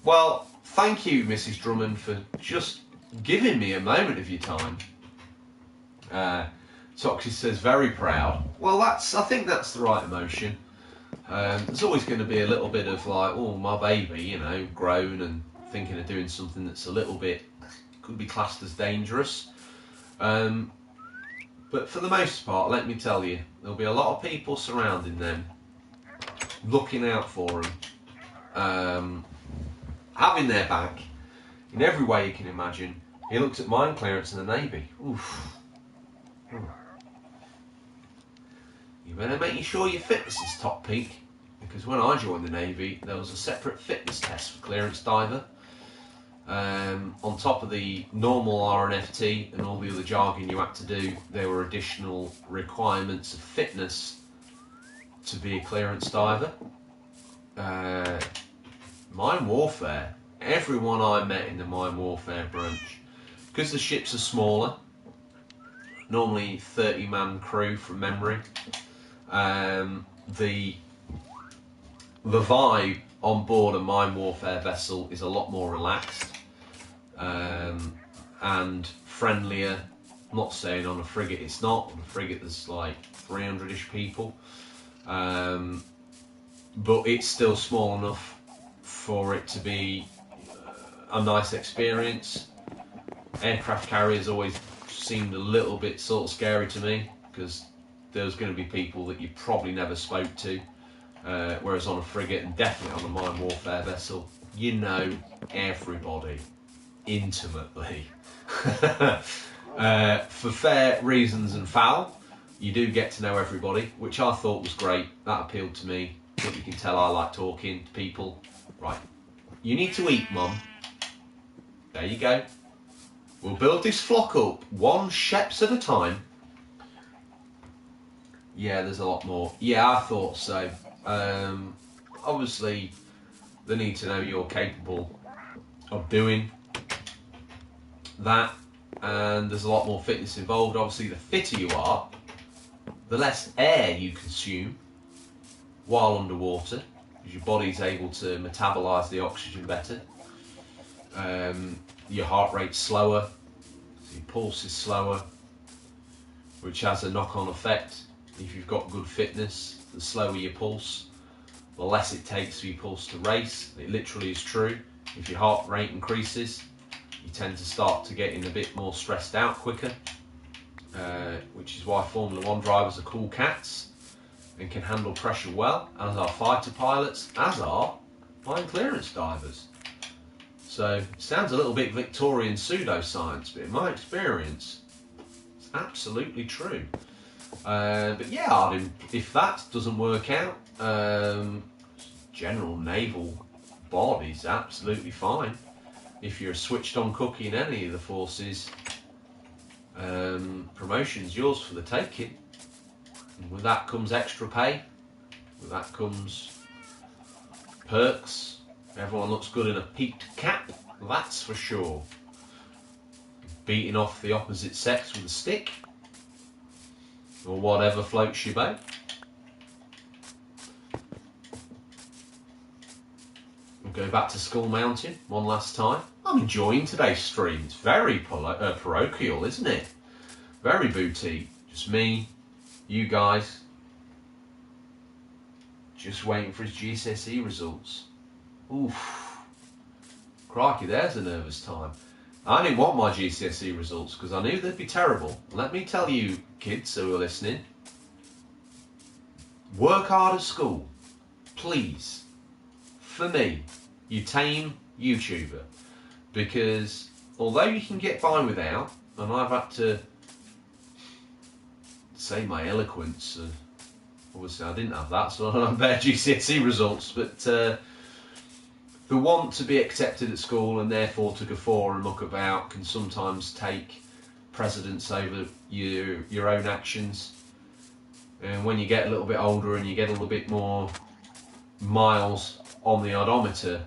Well, thank you, Mrs. Drummond, for just giving me a moment of your time. Toxic says very proud. Well, I think that's the right emotion. There's always going to be a little bit of like, oh, my baby, you know, grown and thinking of doing something that's a little bit, could be classed as dangerous. But for the most part, let me tell you, there'll be a lot of people surrounding them, looking out for them, having their back in every way you can imagine. He looked at mine clearance in the Navy. Oof. You better make sure your fitness is top peak, because when I joined the Navy, there was a separate fitness test for clearance diver. On top of the normal RNFT and all the other jargon you had to do, there were additional requirements of fitness to be a clearance diver. Mine warfare, everyone I met in the mine warfare branch, because the ships are smaller, normally 30-man crew from memory, the vibe on board a mine warfare vessel is a lot more relaxed and friendlier. I'm not saying on a frigate it's not. On a frigate there's like 300-ish people, but it's still small enough for it to be a nice experience. Aircraft carriers always seemed a little bit sort of scary to me, because there's going to be people that you probably never spoke to, whereas on a frigate, and definitely on a mine warfare vessel, you know everybody intimately. For fair reasons and foul, you do get to know everybody, which I thought was great. That appealed to me. But you can tell I like talking to people. Right, you need to eat, Mum. There you go. We'll build this flock up one sheps at a time. Yeah, there's a lot more. Yeah, I thought so. Obviously, they need to know you're capable of doing that, and there's a lot more fitness involved. Obviously, the fitter you are, the less air you consume while underwater, because your body's able to metabolise the oxygen better. Your heart rate's slower, so your pulse is slower, which has a knock-on effect. If you've got good fitness, the slower your pulse, the less it takes for your pulse to race. It literally is true. If your heart rate increases, you tend to start to get in a bit more stressed out quicker, which is why Formula 1 drivers are cool cats and can handle pressure well, as are fighter pilots, as are mine clearance divers. So it sounds a little bit Victorian pseudoscience, but in my experience, it's absolutely true. But yeah, if that doesn't work out, general naval bod is absolutely fine. If you're a switched on cookie in any of the forces, promotion's yours for the taking. And with that comes extra pay, with that comes perks. Everyone looks good in a peaked cap, that's for sure. Beating off the opposite sex with a stick, or whatever floats your boat. We'll go back to Skull Mountain one last time. I'm enjoying today's stream. It's very parochial, isn't it? Very boutique. Just me, you guys, just waiting for his GCSE results. Oof. Crikey, there's a nervous time. I didn't want my GCSE results because I knew they'd be terrible. Let me tell you, kids who are listening, work hard at school, please. For me, you tame YouTuber, because although you can get by without, and I've had to say my eloquence, obviously I didn't have that, so I don't have better GCSE results, but the want to be accepted at school and therefore to guffaw and muck about can sometimes take precedence over your own actions. And when you get a little bit older and you get a little bit more miles on the odometer,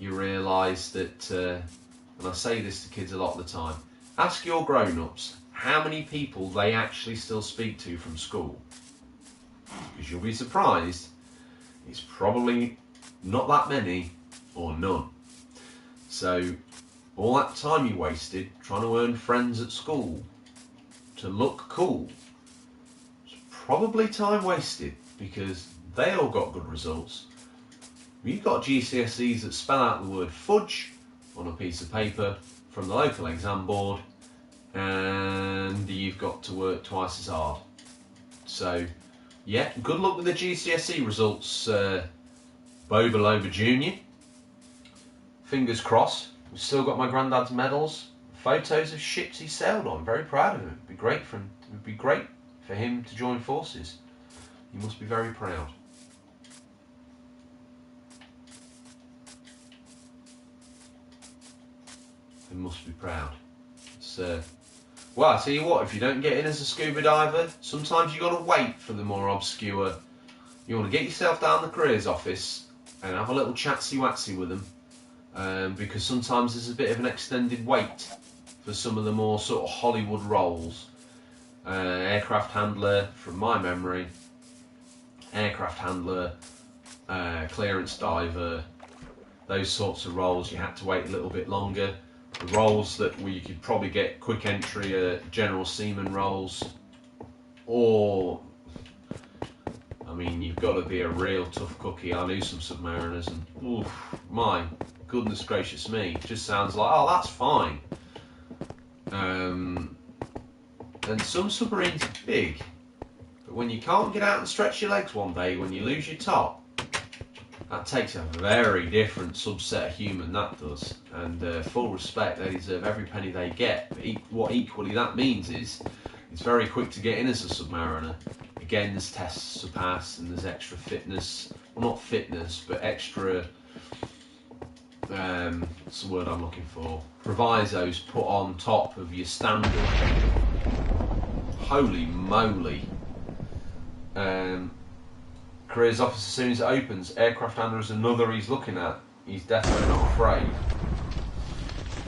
you realise that, and I say this to kids a lot of the time, ask your grown-ups how many people they actually still speak to from school. Because you'll be surprised, it's probably not that many or none. So all that time you wasted trying to earn friends at school to look cool, it's probably time wasted, because they all got good results. You've got GCSEs that spell out the word fudge on a piece of paper from the local exam board, and you've got to work twice as hard. So, yeah, good luck with the GCSE results, Boba Loba Jr. Fingers crossed. We've still got my granddad's medals, photos of ships he sailed on. Very proud of him. It'd be great for him to join forces. He must be very proud. He must be proud. It's, well, I tell you what, if you don't get in as a scuba diver, sometimes you've got to wait for the more obscure. You want to get yourself down the careers office and have a little chatsy-watsy with them, because sometimes there's a bit of an extended wait for some of the more sort of Hollywood roles. Aircraft handler, from my memory, aircraft handler, clearance diver, those sorts of roles you had to wait a little bit longer. The roles that you could probably get quick entry are general seaman roles, or, I mean, you've got to be a real tough cookie. I knew some submariners and, oof, my goodness gracious me, it just sounds like, oh, that's fine. And some submarines are big, but when you can't get out and stretch your legs one day, when you lose your top, that takes a very different subset of human, that does. And full respect, they deserve every penny they get. But what equally that means is, it's very quick to get in as a submariner. Again, there's tests to pass and there's extra fitness, well, not fitness, but extra, what's the word I'm looking for? Provisos put on top of your standard. Holy moly. Careers office as soon as it opens. Aircraft handler is another he's looking at. He's definitely not afraid.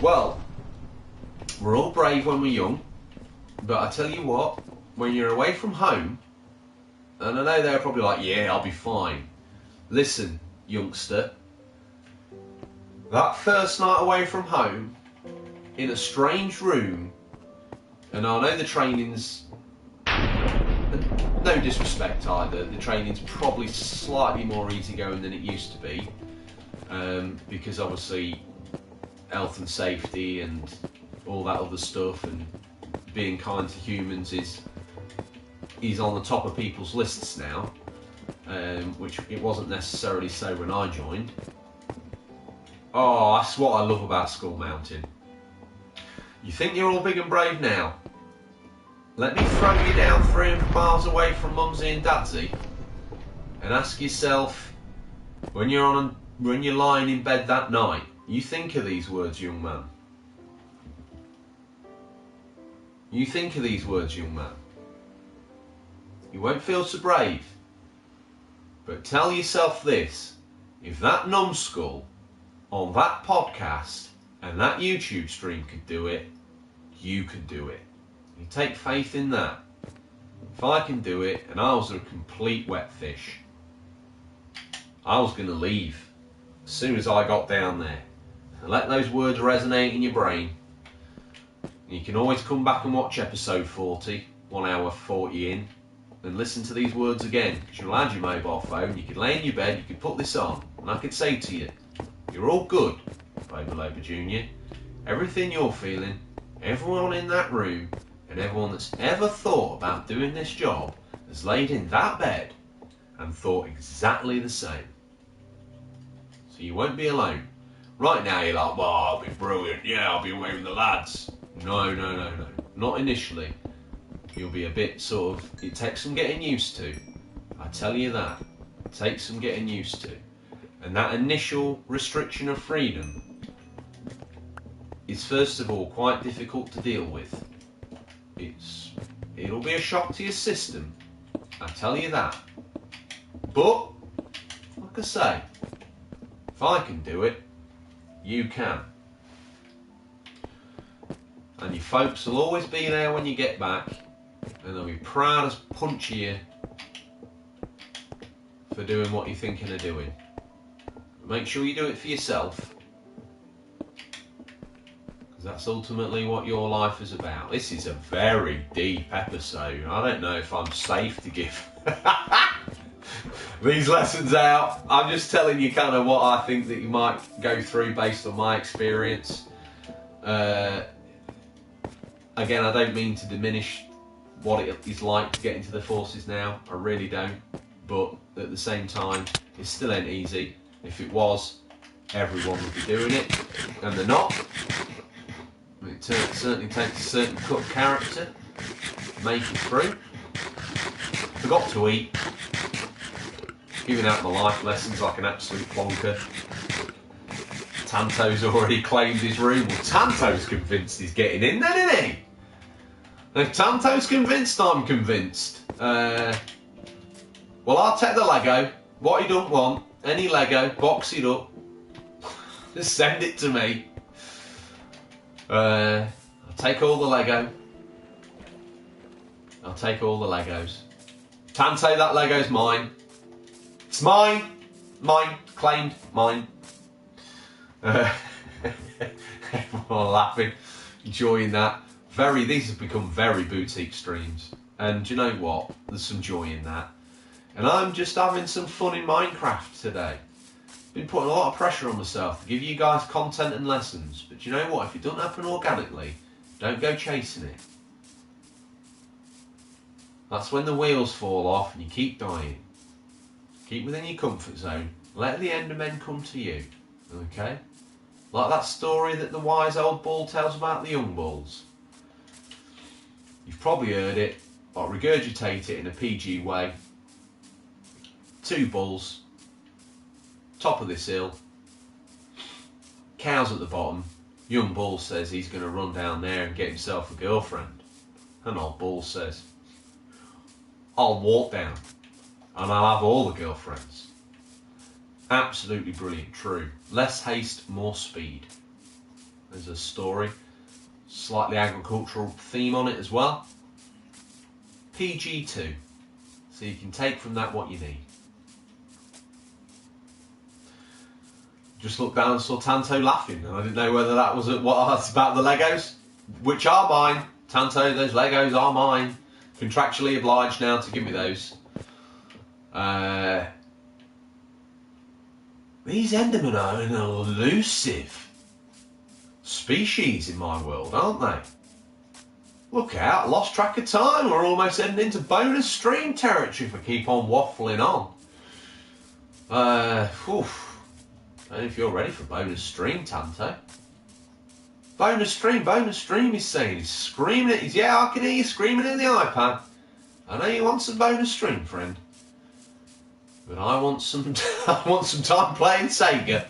Well, we're all brave when we're young, but I tell you what, when you're away from home, and I know they're probably like, yeah, I'll be fine. Listen, youngster, that first night away from home, in a strange room, and I know the training's, no disrespect either, the training's probably slightly more easygoing than it used to be, because obviously health and safety and all that other stuff and being kind to humans is on the top of people's lists now, which it wasn't necessarily so when I joined. Oh, that's what I love about Skull Mountain. You think you're all big and brave now? Let me throw you down 300 miles away from Mumsy and Dadsy and ask yourself, when you're lying in bed that night, you think of these words, young man. You think of these words, young man. You won't feel so brave, but tell yourself this: if that numbskull on that podcast and that YouTube stream could do it, you could do it. You take faith in that. If I can do it, and I was a complete wet fish, I was going to leave as soon as I got down there. And let those words resonate in your brain. You can always come back and watch episode 40, 1 hour 40 in, and listen to these words again, because you'll add your mobile phone, you could lay in your bed, you could put this on, and I could say to you, you're all good, Boba Loba Jr. Everything you're feeling, everyone in that room, and everyone that's ever thought about doing this job has laid in that bed and thought exactly the same. So you won't be alone. Right now you're like, well, I'll be brilliant, yeah, I'll be away with the lads. No, not initially. You'll be a bit sort of, it takes some getting used to. I tell you that. It takes some getting used to. And that initial restriction of freedom is first of all quite difficult to deal with. It'll be a shock to your system, I tell you that. But, like I say, if I can do it, you can. And your folks will always be there when you get back, and they'll be proud as punch of you for doing what you're thinking of doing. Make sure you do it for yourself, because that's ultimately what your life is about. This is a very deep episode. I don't know if I'm safe to give these lessons out. I'm just telling you kind of what I think that you might go through based on my experience. Again, I don't mean to diminish what it is like to get into the forces now. I really don't. But at the same time, it still ain't easy. If it was, everyone would be doing it, and they're not. It certainly takes a certain cut of character to make it through. Forgot to eat. Giving out my life lessons like an absolute plonker. Tanto's already claimed his room. Well, Tanto's convinced he's getting in then, isn't he? If Tanto's convinced, I'm convinced. Well, I'll take the Lego. What he don't want, any Lego, box it up. Just send it to me. I'll take all the Lego. I'll take all the Legos. Tanto, that Lego's mine. It's mine. Mine. Claimed. Mine. Everyone laughing. Enjoying that. These have become very boutique streams. And do you know what? There's some joy in that. And I'm just having some fun in Minecraft today. Been putting a lot of pressure on myself to give you guys content and lessons. But do you know what? If it doesn't happen organically, don't go chasing it. That's when the wheels fall off and you keep dying. Keep within your comfort zone. Let the Endermen come to you. Okay? Like that story that the wise old bull tells about the young bulls. You've probably heard it. I'll regurgitate it in a PG way. 2 bulls. Top of this hill. Cows at the bottom. Young bull says he's going to run down there and get himself a girlfriend. And old bull says, I'll walk down and I'll have all the girlfriends. Absolutely brilliant, true. Less haste, more speed. There's a story, slightly agricultural theme on it as well. PG2, so you can take from that what you need. Just looked down and saw Tanto laughing, and I didn't know whether that was what about the Legos, which are mine. Tanto, those Legos are mine. Contractually obliged now to give me those. These Endermen are an elusive species in my world, aren't they? Look out, lost track of time. We're almost heading into bonus stream territory if we keep on waffling on. I don't know if you're ready for bonus stream, Tanto. Bonus stream, he's saying. He's screaming it. Yeah, I can hear you screaming in the iPad. I know you want some bonus stream, friend. But I want some time playing Sega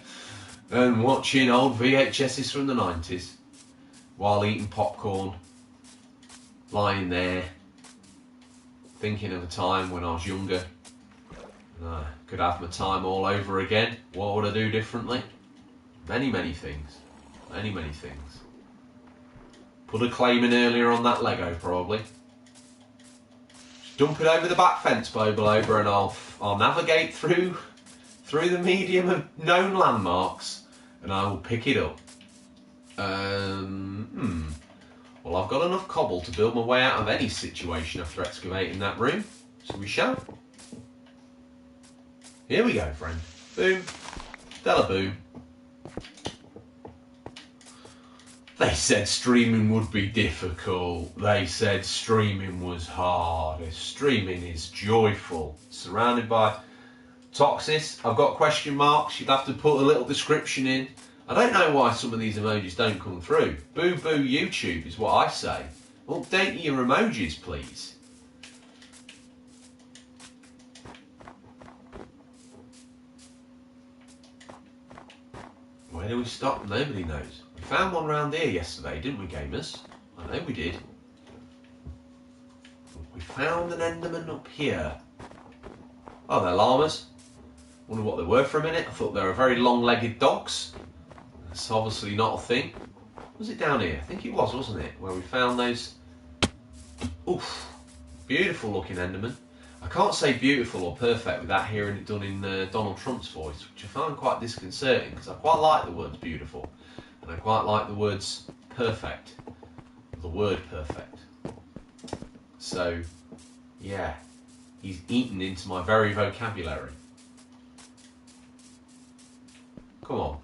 and watching old VHSs from the 90s while eating popcorn, lying there, thinking of a time when I was younger and I could have my time all over again. What would I do differently? Many, many things. Many, many things. Put a claim in earlier on that Lego, probably. Just dump it over the back fence, Boble, over, and I'll navigate through the medium of known landmarks, and I will pick it up. Well, I've got enough cobble to build my way out of any situation after excavating that room, so we shall. Here we go, friend. Boom. Della boom. They said streaming would be difficult. They said streaming was hard. Streaming is joyful. Surrounded by Toxis. I've got question marks. You'd have to put a little description in. I don't know why some of these emojis don't come through. Boo boo YouTube is what I say. Update your emojis, please. Where do we stop? Nobody knows. We found one round here yesterday, didn't we, gamers? I know we did. We found an Enderman up here. Oh, they're llamas. Wonder what they were for a minute. I thought they were very long-legged dogs. That's obviously not a thing. Was it down here? I think it was, wasn't it? Where we found those... Oof. Beautiful looking Enderman. I can't say beautiful or perfect without hearing it done in Donald Trump's voice, which I find quite disconcerting because I quite like the words beautiful and I quite like the words perfect, the word perfect. So, yeah, He's eaten into my very vocabulary. Come on.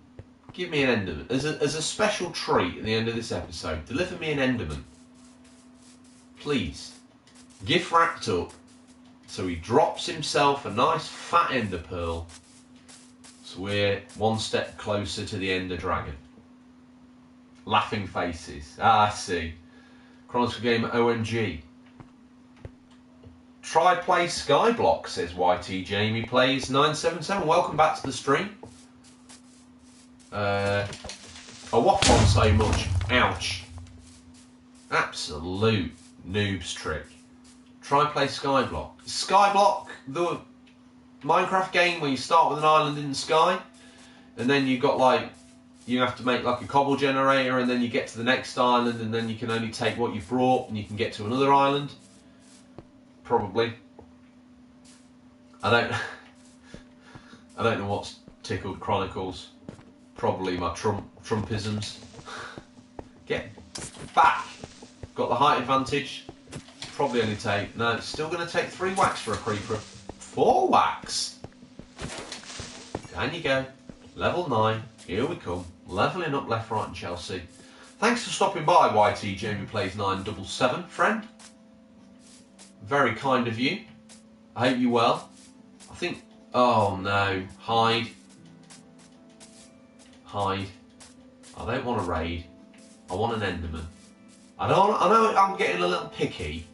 Give me an Enderman. As a special treat at the end of this episode, deliver me an Enderman. Please. Gift wrapped up. So he drops himself a nice fat Ender Pearl. So we're one step closer to the Ender Dragon. Laughing faces. Ah, I see. Chronicle Game OMG. Try play Skyblock, says YT Jamie Plays 977. Welcome back to the stream. I waffle on so much. Ouch. Absolute noob's trick. Try play Skyblock. Skyblock, the Minecraft game where you start with an island in the sky, and then you got like, you have to make like a cobble generator, and then you get to the next island, and then you can only take what you've brought, and you can get to another island. Probably. I don't know what's tickled Chronicles. Probably my Trumpisms. Get back. Got the height advantage. Probably only take, no, it's still going to take 3 wax for a creeper. 4 wax. Down you go. Level 9. Here we come. Leveling up left, right and Chelsea. Thanks for stopping by, YT Jamie Plays 977, friend. Very kind of you. I hope you're well. I think, oh no, hide. Hide. I don't want a raid. I want an Enderman. I know I'm getting a little picky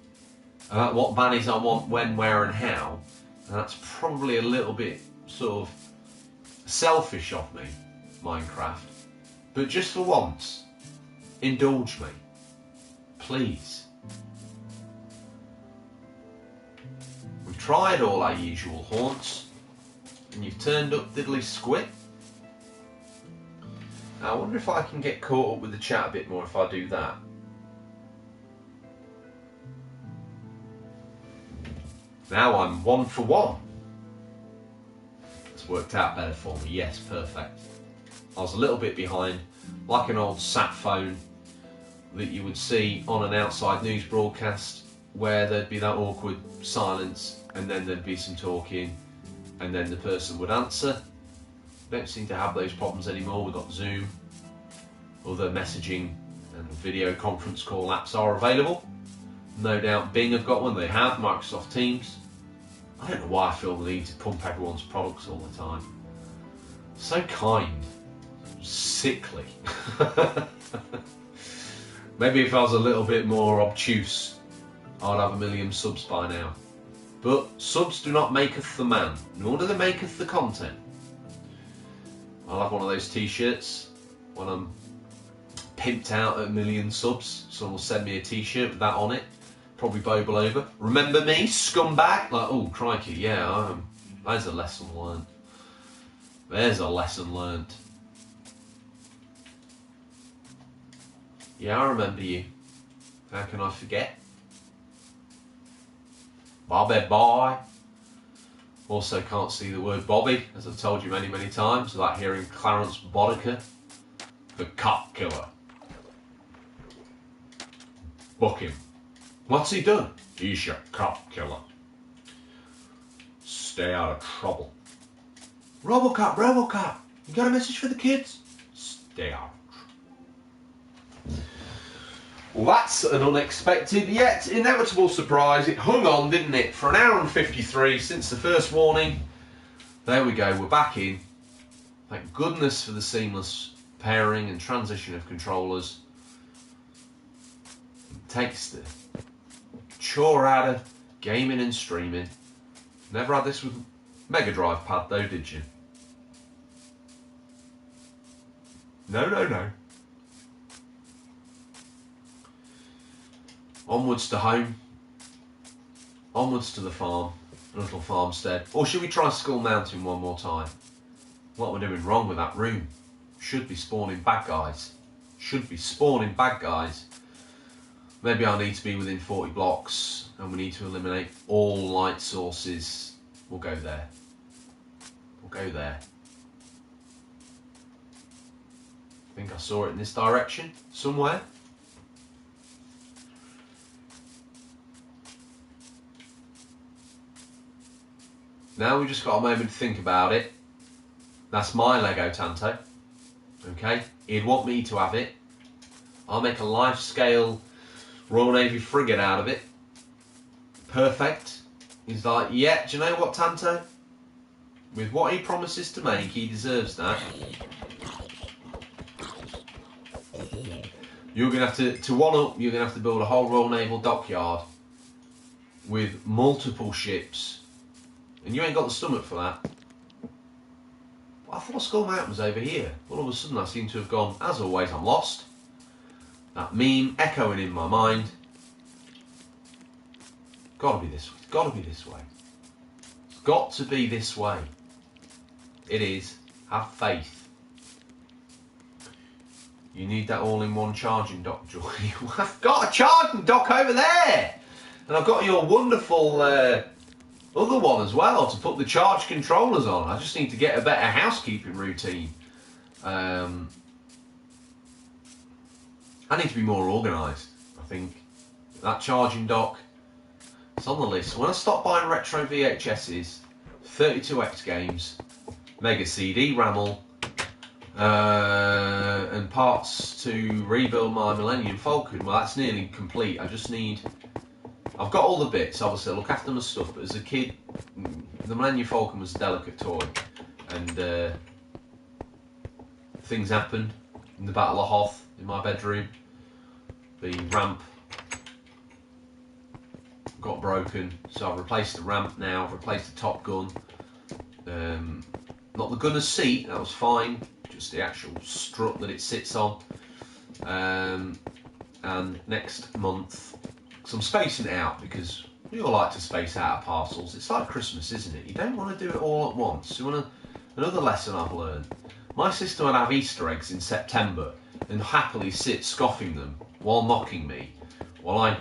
about what bunnies I want, when, where and how. And that's probably a little bit sort of selfish of me, Minecraft. But just for once, indulge me. Please. We've tried all our usual haunts, and you've turned up diddly squid. Now, I wonder if I can get caught up with the chat a bit more if I do that. Now I'm 1 for 1. It's worked out better for me. Yes, perfect. I was a little bit behind, like an old sat phone that you would see on an outside news broadcast where there'd be that awkward silence and then there'd be some talking and then the person would answer. Don't seem to have those problems anymore. We've got Zoom, other messaging and video conference call apps are available. No doubt Bing have got one, they have, Microsoft Teams. I don't know why I feel the need to pump everyone's products all the time. So kind. Sickly. Maybe if I was a little bit more obtuse, I'd have 1 million subs by now. But subs do not maketh the man, nor do they maketh the content. I'll have one of those t-shirts when I'm pimped out at 1 million subs. Someone will send me a t-shirt with that on it. Probably boble over. Remember me, scumbag? Like, oh, crikey, yeah, there's a lesson learned. There's a lesson learned. Yeah, I remember you. How can I forget? Bobby boy. Also can't see the word Bobby, as I've told you many, many times, without hearing Clarence Boddicker, the cop killer. Book him. What's he done? He's your cop killer. Stay out of trouble. Robocop, Robocop, you got a message for the kids? Stay out of trouble. Well, that's an unexpected yet inevitable surprise. It hung on, didn't it, for 1 hour and 53 since the first warning. There we go, we're back in. Thank goodness for the seamless pairing and transition of controllers. It takes the chore out of gaming and streaming. Never had this with Mega Drive pad though, did you? No, no, no. Onwards to home. Onwards to the farm. A little farmstead. Or should we try Skull Mountain one more time? What we're doing wrong with that room? Should be spawning bad guys. Should be spawning bad guys. Maybe I need to be within 40 blocks and we need to eliminate all light sources. We'll go there. We'll go there. I think I saw it in this direction somewhere. Now we've just got a moment to think about it. That's my Lego Tanto. Okay? He'd want me to have it. I'll make a life-scale Royal Navy frigate out of it. Perfect. He's like, yeah, do you know what, Tanto? With what he promises to make, he deserves that. You're going to have to one up, you're going to have to build a whole Royal Naval dockyard with multiple ships. And you ain't got the stomach for that. I thought Skull Mountain was over here. All of a sudden I seem to have gone, as always, I'm lost. That meme echoing in my mind. Gotta be this way. It's gotta be this way. It's got to be this way. It is. Have faith. You need that all-in-one charging dock, Joy. I've got a charging dock over there! And I've got your wonderful other one as well to put the charge controllers on. I just need to get a better housekeeping routine. I need to be more organised, I think. That charging dock, it's on the list. When I stop buying retro VHSs, 32X games, Mega CD, Rammel, and parts to rebuild my Millennium Falcon, well, that's nearly complete. I just need... I've got all the bits, obviously, I look after my stuff, but as a kid, the Millennium Falcon was a delicate toy, and things happened in the Battle of Hoth in my bedroom. The ramp got broken, so I've replaced the ramp now, I've replaced the top gun. Not the gunner's seat, that was fine, just the actual strut that it sits on. And next month, so I'm spacing it out because we all like to space out our parcels. It's like Christmas, isn't it? You don't want to do it all at once. You want to... Another lesson I've learned. My sister would have Easter eggs in September and happily sit scoffing them while mocking me, while I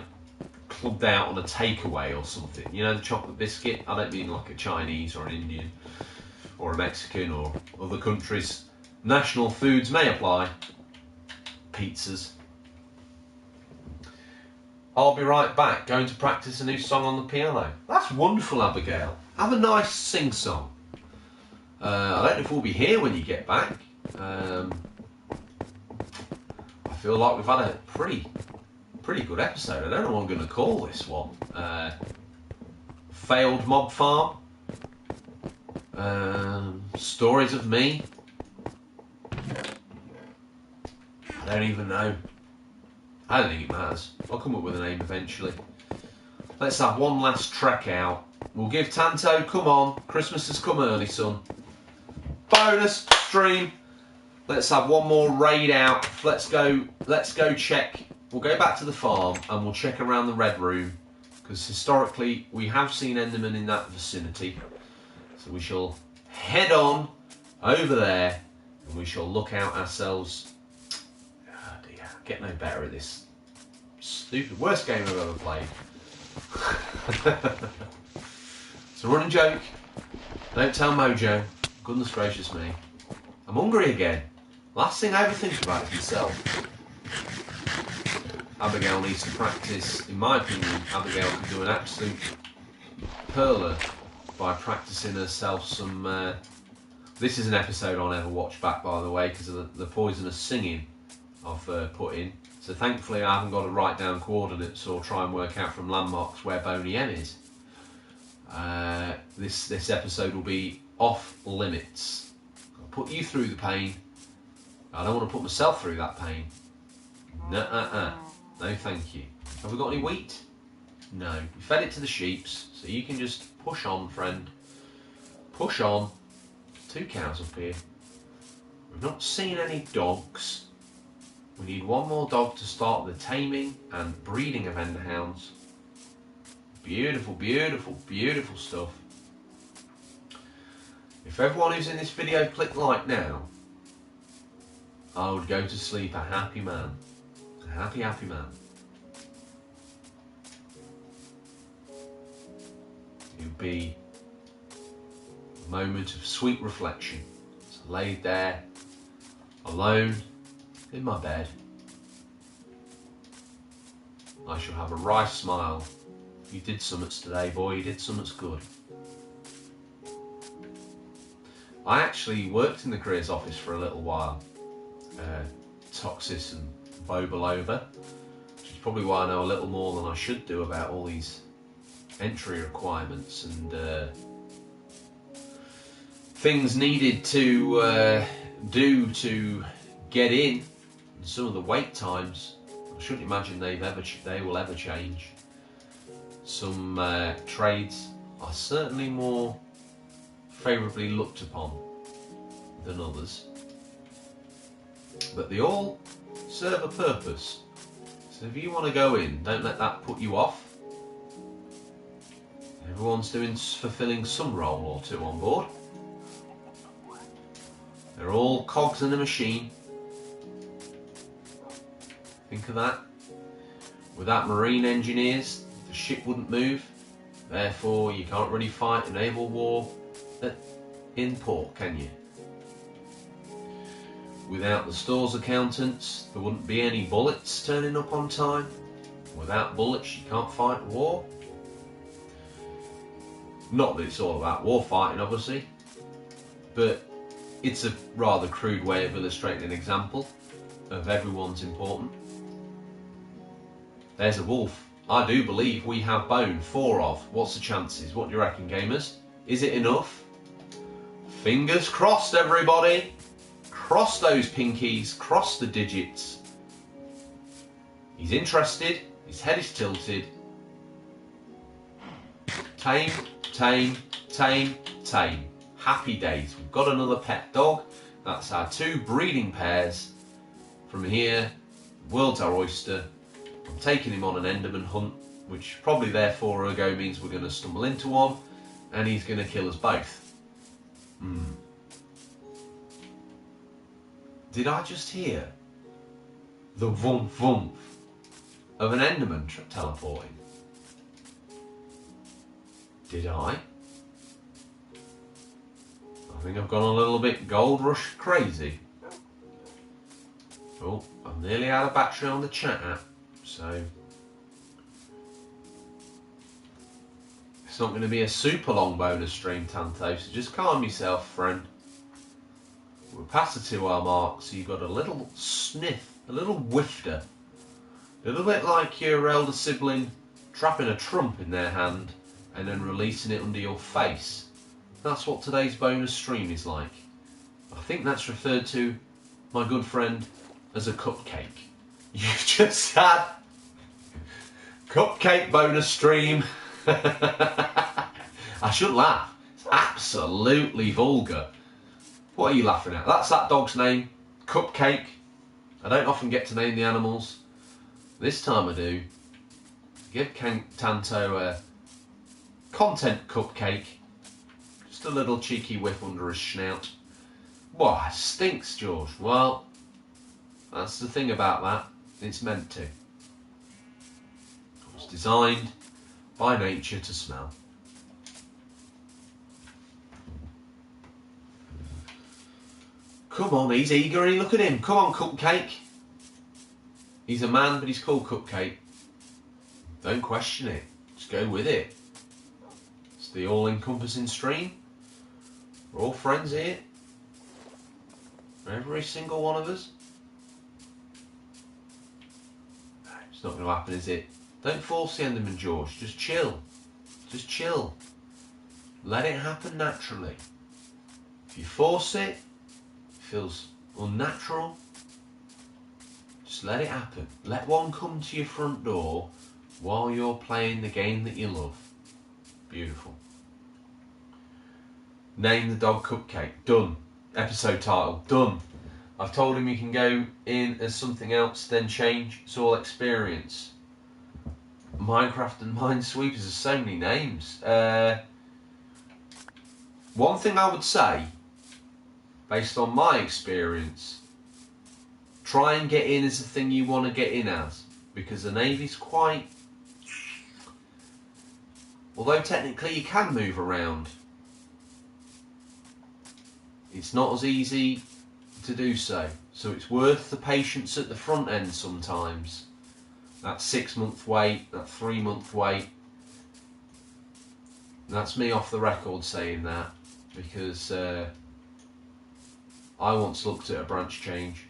clubbed out on a takeaway or something. You know, the chocolate biscuit? I don't mean like a Chinese or an Indian or a Mexican or other countries. National foods may apply. Pizzas. I'll be right back, going to practice a new song on the piano. That's wonderful, Abigail. Have a nice sing-song. I don't know if we'll be here when you get back. I feel like we've had a pretty good episode. I don't know what I'm going to call this one. Failed Mob Farm. Stories of me. I don't even know. I don't think it matters. I'll come up with a name eventually. Let's have one last trek out. We'll give Tanto, come on. Christmas has come early, son. Bonus stream. Let's have one more raid out. Let's go check. We'll go back to the farm and we'll check around the Red Room. Because historically, we have seen Endermen in that vicinity. So we shall head on over there and we shall look out ourselves. Get no better at this. Stupid. Worst game I've ever played. It's a running joke. Don't tell Mojo. Goodness gracious me. I'm hungry again. Last thing I ever think about is myself. Abigail needs to practice. In my opinion, Abigail could do an absolute perler by practicing herself some... This is an episode I'll never watch back, by the way, because of the poisonous singing I've put in. So thankfully I haven't got to write down coordinates or try and work out from landmarks where Boney M is. This episode will be off limits. I'll put you through the pain. I don't want to put myself through that pain. No thank you. Have we got any wheat? No. We fed it to the sheeps, so you can just push on, friend. Push on. 2 cows up here. We've not seen any dogs. We need one more dog to start the taming and breeding of Enderhounds. Beautiful, beautiful, beautiful stuff. If everyone who's in this video clicked like now, I would go to sleep a happy man. A happy, happy man. It would be a moment of sweet reflection. Just laid there, alone, in my bed. I shall have a wry smile. You did summits today, boy, you did summits good. I actually worked in the careers office for a little while, Toxis and Bobalova, which is probably why I know a little more than I should do about all these entry requirements and things needed to do to get in, and some of the wait times. I shouldn't imagine they will ever change. Some trades are certainly more favourably looked upon than others, but they all serve a purpose. So if you want to go in, don't let that put you off. Everyone's fulfilling some role or two on board. They're all cogs in a machine. Think of that. Without marine engineers, the ship wouldn't move. Therefore, you can't really fight a naval war in port, can you? Without the stores accountants, there wouldn't be any bullets turning up on time. Without bullets, you can't fight a war. Not that it's all about war fighting, obviously, but it's a rather crude way of illustrating an example of everyone's important. There's a wolf. I do believe we have bone, 4 of. What's the chances? What do you reckon, gamers? Is it enough? Fingers crossed, everybody. Cross those pinkies, cross the digits. He's interested, his head is tilted. Tame, tame, tame, tame. Happy days. We've got another pet dog. That's our 2 breeding pairs. From here, the world's our oyster. I'm taking him on an Enderman hunt, which probably therefore ergo means we're going to stumble into one, and he's going to kill us both. Did I just hear the vump vump of an Enderman teleporting? Did I? I think I've gone a little bit Gold Rush crazy. Oh, I'm nearly out of battery on the chat app, so it's not going to be a super long bonus stream, Tanto, so just calm yourself, friend. We're past the 2 hour mark, so you've got a little sniff, a little whifter. A little bit like your elder sibling trapping a trump in their hand and then releasing it under your face. That's what today's bonus stream is like. I think that's referred to, my good friend, as a cupcake. You've just had cupcake bonus stream. I shouldn't laugh. It's absolutely vulgar. What are you laughing at? That's that dog's name, Cupcake. I don't often get to name the animals. This time I do. Give Tanto a content cupcake. Just a little cheeky whiff under his snout. Whoa, it stinks, George. Well, that's the thing about that. It's meant to. It's designed by nature to smell. Come on, he's eager. Look at him. Come on, Cupcake. He's a man, but he's called Cupcake. Don't question it. Just go with it. It's the all-encompassing stream. We're all friends here. Every single one of us. It's not going to happen, is it? Don't force the Enderman, George. Just chill. Just chill. Let it happen naturally. If you force it, feels unnatural, just let it happen. Let one come to your front door while you're playing the game that you love. Beautiful. Name the dog Cupcake. Done. Episode title. Done. I've told him you can go in as something else, then change. It's all experience. Minecraft and Minesweepers are so many names. One thing I would say, based on my experience, try and get in as the thing you want to get in as, because the Navy's quite, although technically you can move around, it's not as easy to do so. So it's worth the patience at the front end sometimes. That 6-month wait, that 3-month wait. That's me off the record saying that, because I once looked at a branch change,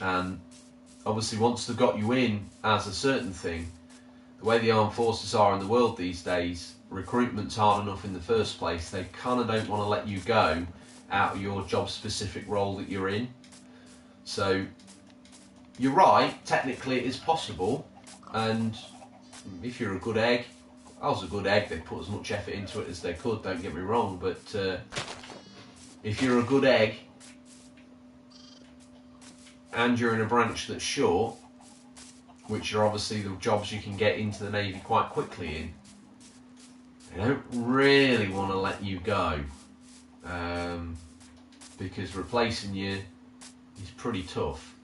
and obviously once they've got you in as a certain thing, the way the armed forces are in the world these days, recruitment's hard enough in the first place. They kind of don't want to let you go out of your job specific role that you're in. So you're right, technically it is possible, and if you're a good egg, I was a good egg, they'd put as much effort into it as they could, don't get me wrong, but if you're a good egg and you're in a branch that's short, which are obviously the jobs you can get into the Navy quite quickly in, they don't really want to let you go, because replacing you is pretty tough.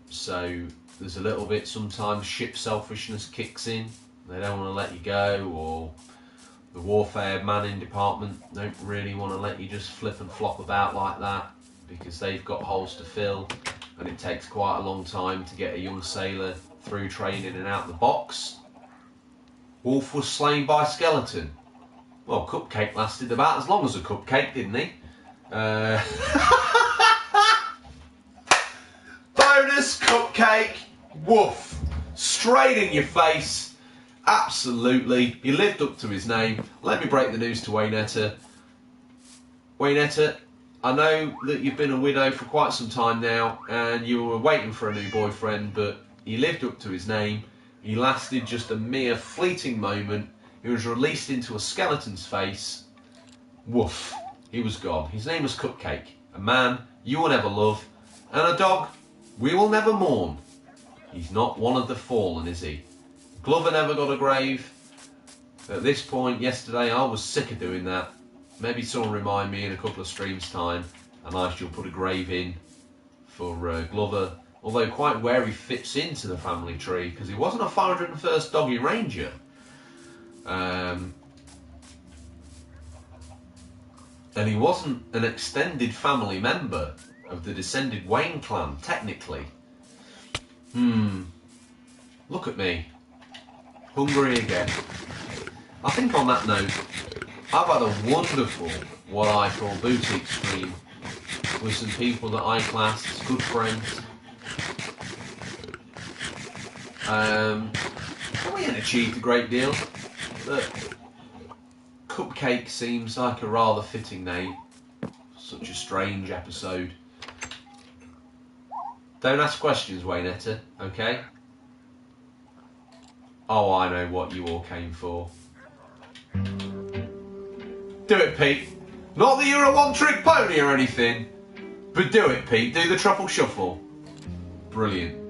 So there's a little bit, sometimes ship selfishness kicks in. They don't want to let you go, or the warfare manning department don't really want to let you just flip and flop about like that, because they've got holes to fill, and it takes quite a long time to get a young sailor through training and out the box. Wolf was slain by skeleton. Well, Cupcake lasted about as long as a cupcake, didn't he? Bonus Cupcake, woof, straight in your face. Absolutely, he lived up to his name. Let me break the news to Waynetta. Waynetta, I know that you've been a widow for quite some time now, and you were waiting for a new boyfriend, but he lived up to his name. He lasted just a mere fleeting moment. He was released into a skeleton's face. Woof, he was gone. His name was Cupcake, a man you will never love, and a dog we will never mourn. He's not one of the fallen, is he? Glover never got a grave. At this point, yesterday, I was sick of doing that. Maybe someone remind me in a couple of streams' time, and I shall put a grave in for Glover. Although quite where he fits into the family tree, because he wasn't a 501st Doggy Ranger. And he wasn't an extended family member of the descended Wayne clan, technically. Look at me. Hungry again. I think on that note, I've had a wonderful, what I call boutique stream, with some people that I class as good friends. We ain't achieved a great deal, but Cupcake seems like a rather fitting name. Such a strange episode. Don't ask questions, Waynetta, okay? Oh, I know what you all came for. Do it, Pete. Not that you're a one-trick pony or anything, but do it, Pete. Do the truffle shuffle. Brilliant.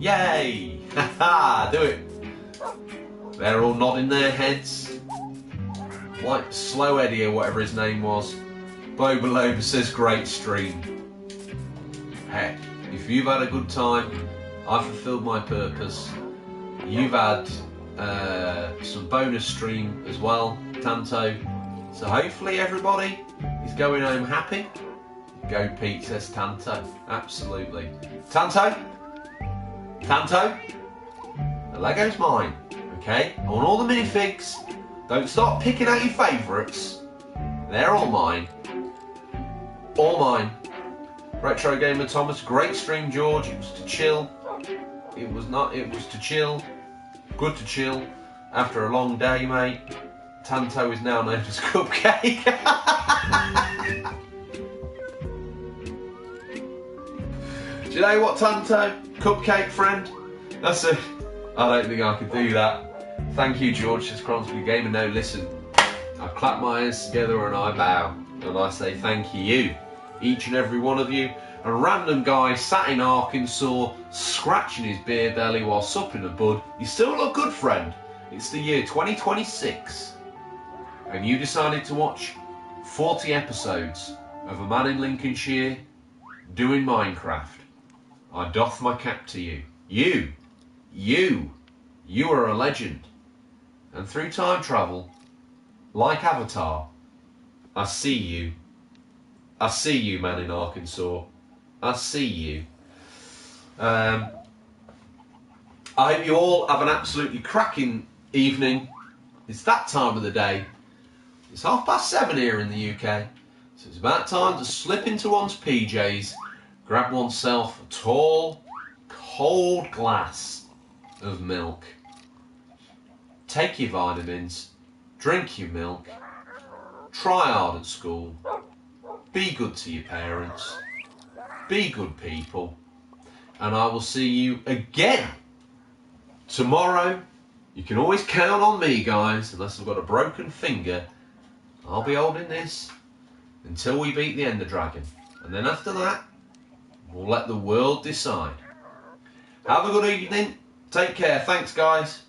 Yay! Haha, do it. They're all nodding their heads. Like Slow Eddie or whatever his name was. Boba Loba says great stream. Heck, if you've had a good time, I've fulfilled my purpose. You've had some bonus stream as well, Tanto. So hopefully everybody is going home happy. Go Pete, says Tanto. Absolutely. Tanto? Tanto? The Lego's mine. Okay? I want all the minifigs. Don't start picking out your favourites. They're all mine. All mine. Retro Gamer Thomas, great stream, George. It was to chill. It was to chill. Good to chill. After a long day, mate. Tanto is now known as Cupcake. Do you know what, Tanto? Cupcake friend? That's it. I don't think I could do that. Thank you, George, says Cronsby Gamer. No, listen. I clap my hands together and I bow. And I say thank you. Each and every one of you. A random guy sat in Arkansas, scratching his beer belly while supping a bud. You still look good, friend. It's the year 2026. And you decided to watch 40 episodes of a man in Lincolnshire doing Minecraft. I doff my cap to you. You are a legend. And through time travel, like Avatar, I see you. I see you, man in Arkansas. I see you. I hope you all have an absolutely cracking evening. It's that time of the day It's 7:30 here in the UK, so it's about time to slip into one's PJs, grab oneself a tall, cold glass of milk. Take your vitamins, drink your milk, try hard at school, be good to your parents, be good people, and I will see you again tomorrow. You can always count on me, guys, unless I've got a broken finger. I'll be holding this until we beat the Ender Dragon, and then after that, we'll let the world decide. Have a good evening. Take care. Thanks, guys.